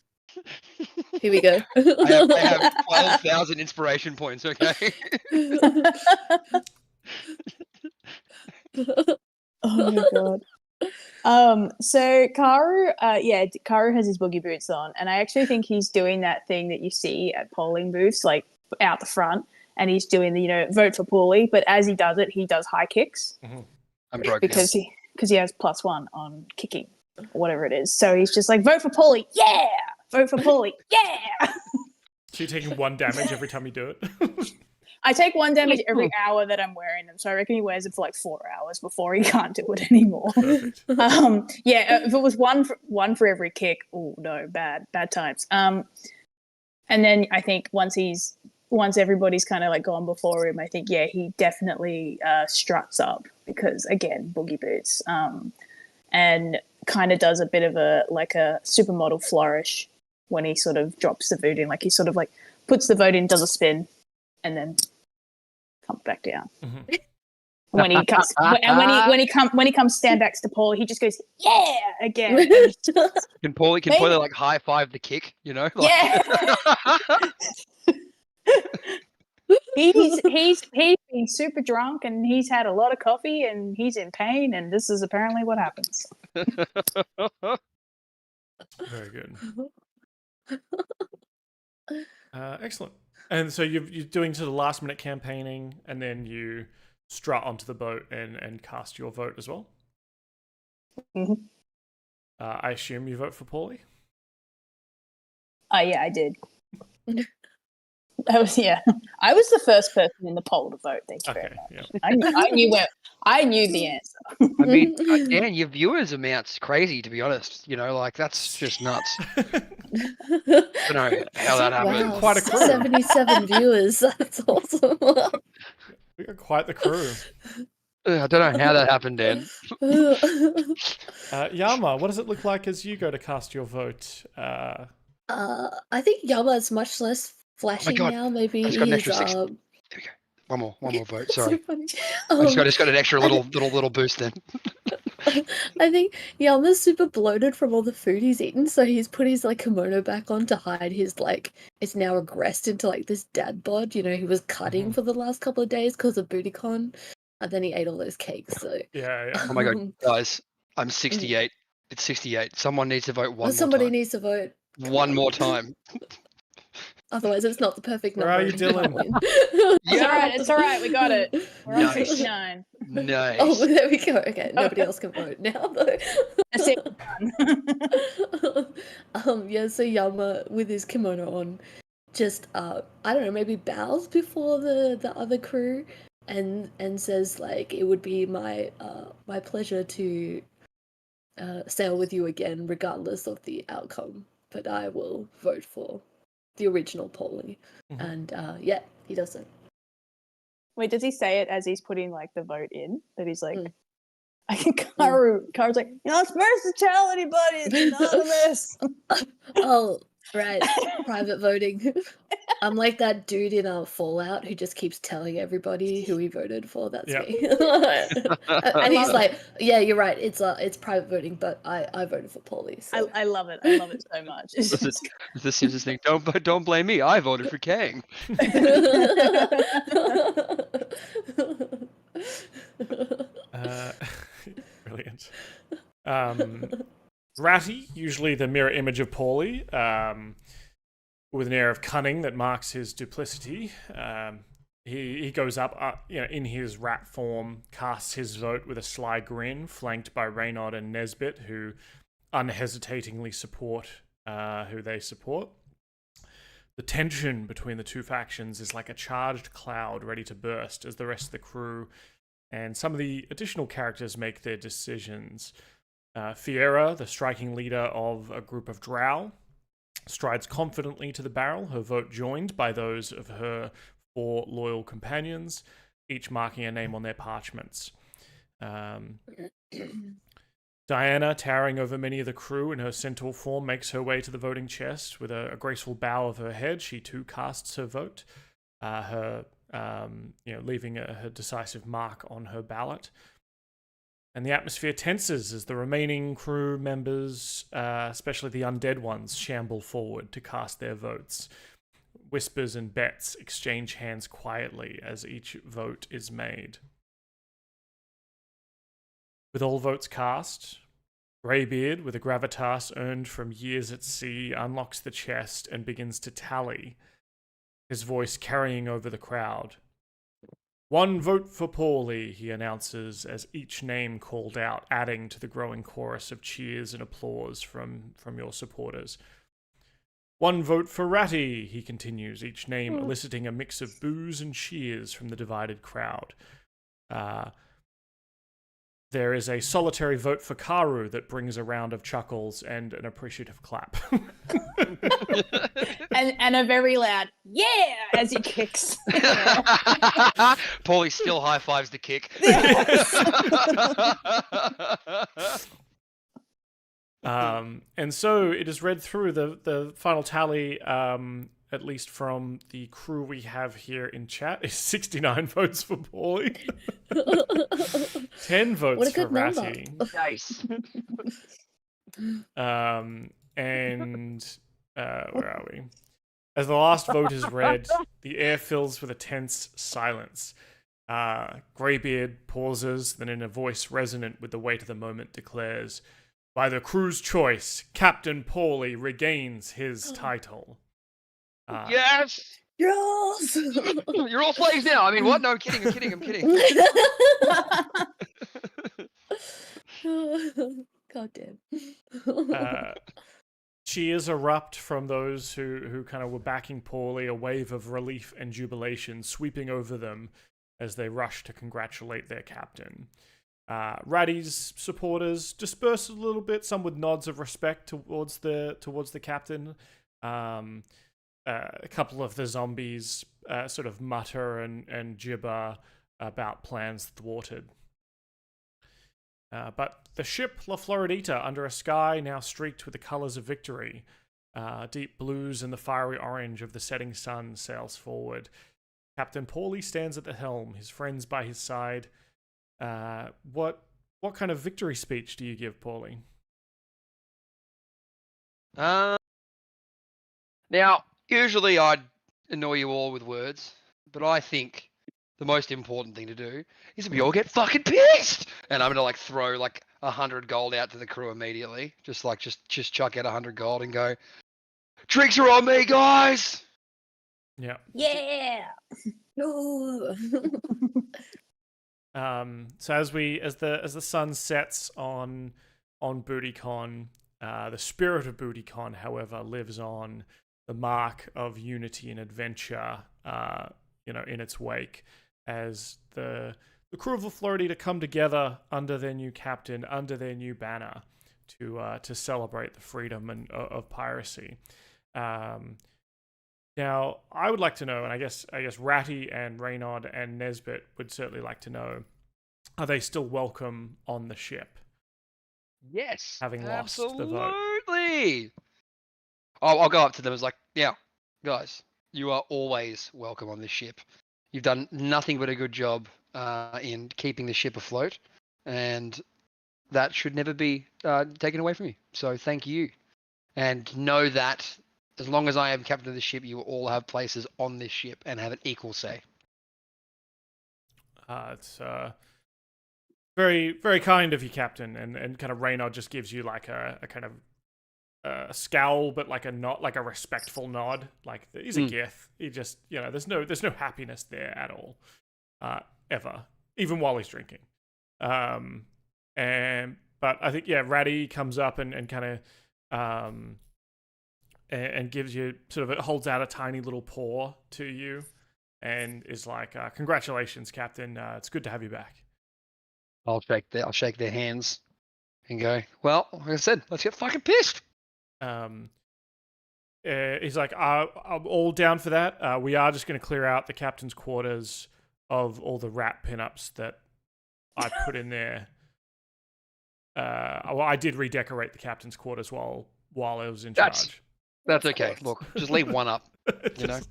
we go. I have 12,000 inspiration points, okay? Oh my God. So Karu, Karu has his boogie boots on, and I actually think he's doing that thing that you see at polling booths, like out the front, and he's doing the vote for Paulie. But as he does it, he does high kicks I'm broke because he has +1 on kicking or whatever it is. So he's just like, vote for Paulie, yeah. vote for Paulie. Yeah. So you're taking 1 damage every time you do it? I take 1 damage every hour that I'm wearing them, so I reckon he wears it for like 4 hours before he can't do it anymore. Perfect. If it was one for every kick, oh no, bad times. And then I think once everybody's kind of like gone before him, I think he definitely struts up because again, boogie boots, and kind of does a bit of a supermodel flourish when he sort of drops the vote in, like he sort of like puts the vote in, does a spin, and then comes back down. Mm-hmm. When he comes when he comes stand backs to Paul, he just goes again. Can Paulie like high five the kick? You know? Like... Yeah. he's been super drunk and he's had a lot of coffee and he's in pain and this is apparently what happens. Very good. Excellent. And so you're doing sort of last minute campaigning, and then you strut onto the boat and cast your vote as well. Mm-hmm. I assume you vote for Paulie? Yeah, I did. I was the first person in the poll to vote. Thank you very much. Yeah. I knew the answer. I mean, Dan, your viewers amount's crazy, to be honest. You know, like that's just nuts. I don't know how that happened. Wow, Quite a crew. 77 viewers. That's awesome. We got quite the crew. I don't know how that happened, Dan. Yama, what does it look like as you go to cast your vote? I think Yama is much less flashy now. Maybe I just got an extra 6. There we go. One more vote. Sorry. So funny. I just got an extra little boost then. I think Yama's super bloated from all the food he's eaten, so he's put his like kimono back on to hide his like it's now regressed into like this dad bod. You know, he was cutting for the last couple of days because of BootyCon, and then he ate all those cakes. So Yeah. Oh my god, guys, I'm 68. It's 68. Someone needs to vote one more somebody time. needs to vote One more time. Otherwise, it's not the perfect Where number. are you, Dylan? It's all right. We got it. We're on Nice. 69. Nice. Oh, there we go. Okay, nobody else can vote now, though. That's it. So Yama with his kimono on, just I don't know, maybe bows before the other crew, and says like it would be my pleasure to sail with you again, regardless of the outcome. But I will vote for the original Paulie, and he does it. Wait, does he say it as he's putting like the vote in? That he's like, I can Karu's like, it's versatility, buddy. It's anonymous. Oh, right. Private voting. I'm like that dude in Fallout who just keeps telling everybody who he voted for. That's me. And he's like, yeah, you're right. It's private voting, but I voted for Paulie. So. I love it. I love it so much. It's It's the Simpsons thing. Don't blame me. I voted for Kang. Brilliant. Ratty, usually the mirror image of Paulie, with an air of cunning that marks his duplicity. He goes up, in his rat form, casts his vote with a sly grin, flanked by Raynaud and Nesbit, who unhesitatingly support who they support. The tension between the two factions is like a charged cloud ready to burst as the rest of the crew and some of the additional characters make their decisions. Fiera, the striking leader of a group of drow, strides confidently to the barrel, her vote joined by those of her 4 loyal companions, each marking a name on their parchments. Diana, towering over many of the crew in her centaur form, makes her way to the voting chest. With a graceful bow of her head, she too casts her vote, leaving her decisive mark on her ballot. And the atmosphere tenses as the remaining crew members, especially the undead ones, shamble forward to cast their votes. Whispers and bets exchange hands quietly as each vote is made. With all votes cast, Greybeard, with a gravitas earned from years at sea, unlocks the chest and begins to tally, his voice carrying over the crowd. 1 vote for Paulie, he announces as each name called out, adding to the growing chorus of cheers and applause from your supporters. 1 vote for Ratty, he continues, each name eliciting a mix of boos and cheers from the divided crowd. There is a solitary vote for Karu that brings a round of chuckles and an appreciative clap. and a very loud yeah as he kicks. Paulie still high fives the kick. And so it is read through the final tally, at least from the crew we have here in chat, is 69 votes for Paulie. 10 votes What a for good number. Ratty. Nice. And where are we? As the last vote is read, the air fills with a tense silence. Greybeard pauses, then in a voice resonant with the weight of the moment declares, "By the crew's choice, Captain Paulie regains his title." Yes! Yes! You're all slaves now. I mean, what? No, I'm kidding. I'm kidding. God damn. Cheers erupt from those who kind of were backing Paulie, a wave of relief and jubilation sweeping over them as they rush to congratulate their captain. Ratty's supporters disperse a little bit, some with nods of respect towards the captain. A couple of the zombies sort of mutter and gibber about plans thwarted. But the ship La Floridita, under a sky now streaked with the colours of victory, deep blues and the fiery orange of the setting sun, sails forward. Captain Paulie stands at the helm, his friends by his side. What kind of victory speech do you give, Paulie? Now, usually I'd annoy you all with words, but I think the most important thing to do is if you all get fucking pissed, and I'm gonna throw 100 gold out to the crew immediately, just chuck out 100 gold and go, drinks are on me, guys. Yeah. Yeah. No. So as the sun sets on BootyCon, the spirit of BootyCon, however, lives on. The mark of unity and adventure, in its wake, as the crew of the Floridita come together under their new captain, under their new banner, to celebrate the freedom of piracy. Now, I would like to know, and I guess Ratty and Reynard and Nesbit would certainly like to know, are they still welcome on the ship? Yes, Having lost the vote. absolutely. I'll go up to them as yeah, guys, you are always welcome on this ship. You've done nothing but a good job in keeping the ship afloat, and that should never be taken away from you. So thank you. And know that as long as I am captain of the ship, you will all have places on this ship and have an equal say. It's very, very kind of you, Captain, and kind of Reynard just gives you a kind of a scowl, but a respectful nod. He's a gith. He just, there's no happiness there at all, ever, even while he's drinking. But I think Ratty comes up and kind of and gives you holds out a tiny little paw to you, and is like, "Congratulations, Captain. It's good to have you back." I'll shake their hands and go, well, like I said, let's get fucking pissed. He's like, I'm all down for that. We are just going to clear out the captain's quarters of all the rat pinups that I put in there. I did redecorate the captain's quarters while I was in charge. That's okay. Look, just leave one up. Just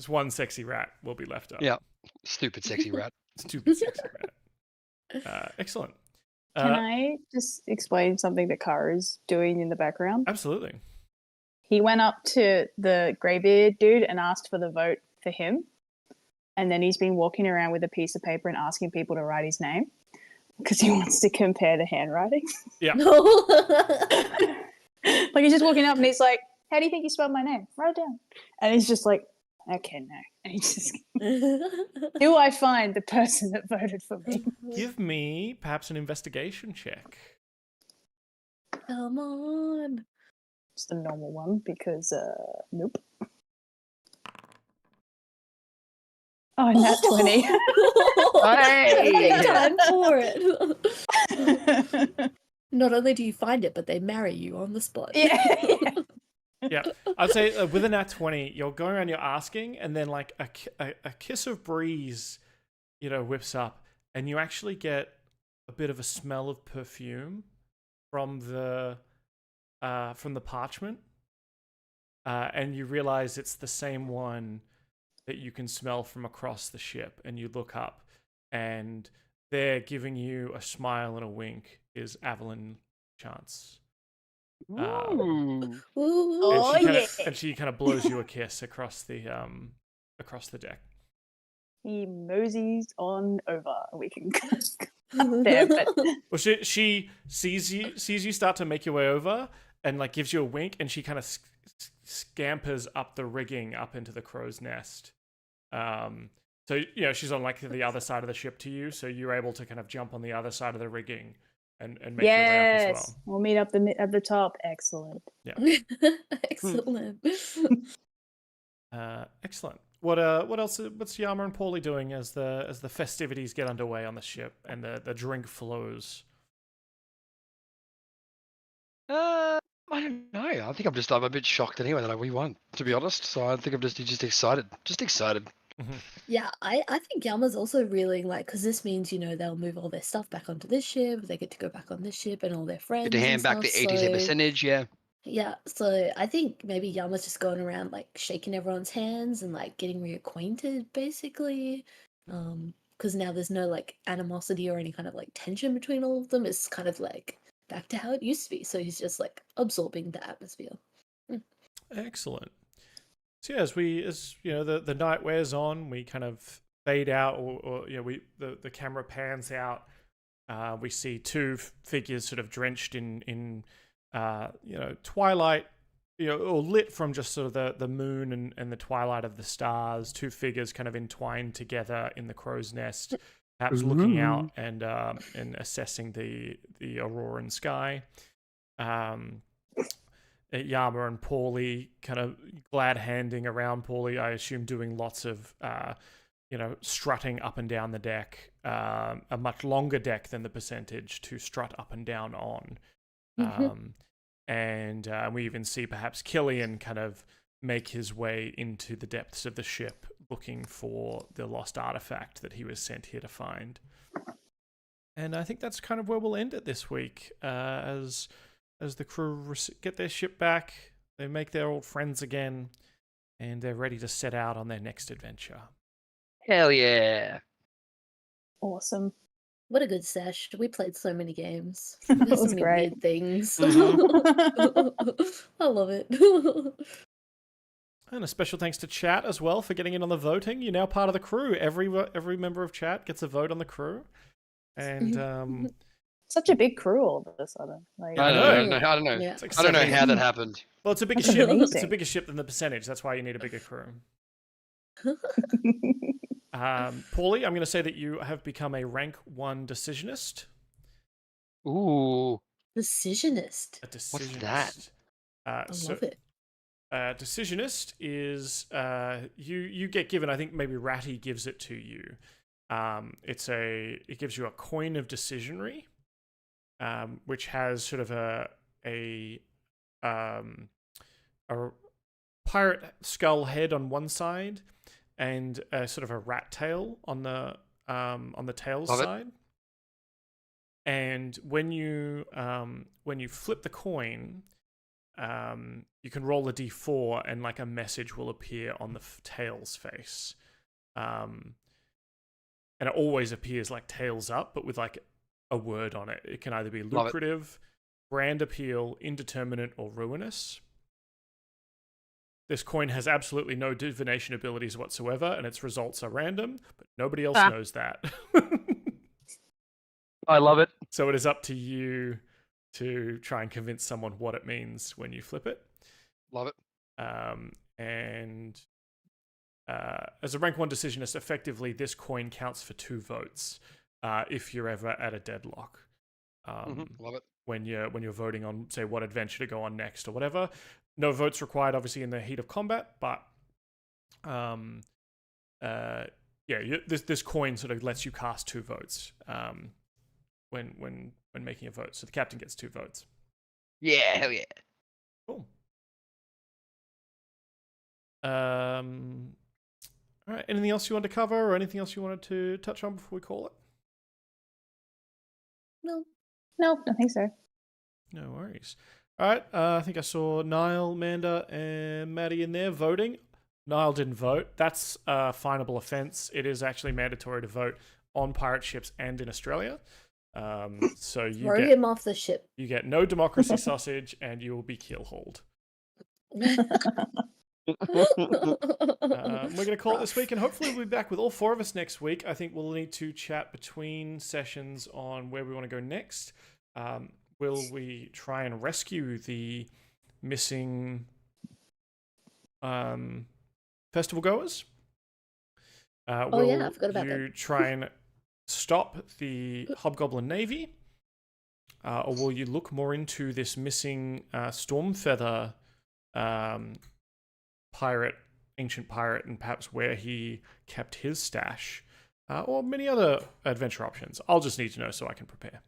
one sexy rat will be left up. Yeah, stupid sexy rat. Stupid sexy rat. Excellent. Can I just explain something that Kara's doing in the background? Absolutely. He went up to the greybeard dude and asked for the vote for him. And then he's been walking around with a piece of paper and asking people to write his name because he wants to compare the handwriting. Yeah. He's just walking up and he's like, how do you think you spelled my name? Write it down. And he's just like, okay, no. And he's just, do I find the person that voted for me? Give me perhaps an investigation check. Come on. Just the normal one because nope. Oh, nat 20. Hey! Perfect time for it. Not only do you find it, but they marry you on the spot. Yeah. Yeah, I'd say with a nat 20, you're going around, you're asking, and then like a kiss of breeze, whips up, and you actually get a bit of a smell of perfume from the parchment, and you realize it's the same one that you can smell from across the ship. And you look up, and they're giving you a smile and a wink. Is Avalon Chance? Ooh. Oh, And she kind of blows you a kiss across the deck. He moseys on over. We can up there, but Well, she sees you start to make your way over, and like gives you a wink, and she kind of scampers up the rigging up into the crow's nest. So she's on like the other side of the ship to you, so you're able to kind of jump on the other side of the rigging and make your way up as well. We'll meet up at the top. Excellent. Yeah. Excellent. Excellent. What else? What's Yama and Paulie doing as the festivities get underway on the ship and the drink flows? I don't know. I think I'm a bit shocked anyway that we won, to be honest. So I think I'm just excited. Just excited. Yeah, I think Yama's also really like, because this means, they'll move all their stuff back onto this ship, they get to go back on this ship and all their friends. Get to hand back the 80 percentage, yeah. Yeah, so I think maybe Yama's just going around like shaking everyone's hands and like getting reacquainted, basically. Because now there's no like animosity or any kind of like tension between all of them. It's kind of like back to how it used to be. So he's just like absorbing the atmosphere. Excellent. So yeah, as the night wears on, we kind of fade out, or the camera pans out. We see two figures sort of drenched in twilight, or lit from just sort of the moon and the twilight of the stars. Two figures kind of entwined together in the crow's nest, perhaps looking out and assessing the auroran sky. Yama and Paulie kind of glad-handing around. Paulie, I assume, doing lots of strutting up and down the deck, a much longer deck than the percentage to strut up and down on. And we even see perhaps Killian kind of make his way into the depths of the ship, looking for the lost artifact that he was sent here to find. And I think that's kind of where we'll end it this week, as the crew get their ship back, they make their old friends again, and they're ready to set out on their next adventure. Hell yeah. Awesome. What a good sesh. We played so many games. That There's so was many great. weird things. Mhm. I love it. And a special thanks to chat as well for getting in on the voting. You're now part of the crew. Every member of chat gets a vote on the crew. And Such a big crew all of a sudden. Like, I don't know. Yeah. it's like I don't know 70. how that happened. Well, it's a bigger That's ship. It's a amazing. bigger ship than the percentage. That's why you need a bigger crew. Paulie, I'm going to say that you have become a rank 1 decisionist. Ooh. Decisionist. A decisionist. What's that? I love it. Decisionist is you get given. I think maybe Ratty gives it to you. It gives you a coin of decisionary, which has sort of a pirate skull head on one side and sort of a rat tail on the tails Love it. side. And when you flip the coin, you can roll a d4 and like a message will appear on the tail's face. And it always appears like tails up, but with like a word on it. It can either be lucrative, brand appeal, indeterminate, or ruinous. This coin has absolutely no divination abilities whatsoever, and its results are random, but nobody else knows that. I love it. So it is up to you to try and convince someone what it means when you flip it. Love it. As a rank 1 decisionist, effectively this coin counts for 2 votes if you're ever at a deadlock. Love it. when you're voting on, say, what adventure to go on next or whatever. No votes required, obviously, in the heat of combat, but this coin sort of lets you cast 2 votes when making a vote. So the captain gets 2 votes. Yeah, hell yeah. Cool. All right. Anything else you wanted to cover, or anything else you wanted to touch on before we call it? No. No, I think so. No worries. All right. I think I saw Niall, Manda, and Maddie in there voting. Niall didn't vote. That's a finable offence. It is actually mandatory to vote on pirate ships and in Australia. So you Throw him off the ship. You get no democracy sausage, and you will be keel-hauled. We're going to call it this week, and hopefully we'll be back with all 4 of us next week. I think we'll need to chat between sessions on where we want to go next. Will we try and rescue the missing festival goers? I forgot about you that. try and stop the Hobgoblin Navy? Or will you look more into this missing Stormfeather ancient pirate, and perhaps where he kept his stash? Or many other adventure options. I'll just need to know so I can prepare.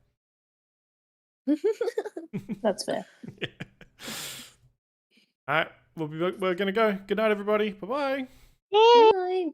That's fair. Yeah. All right, we're going to go. Good night, everybody. Bye-bye. Bye.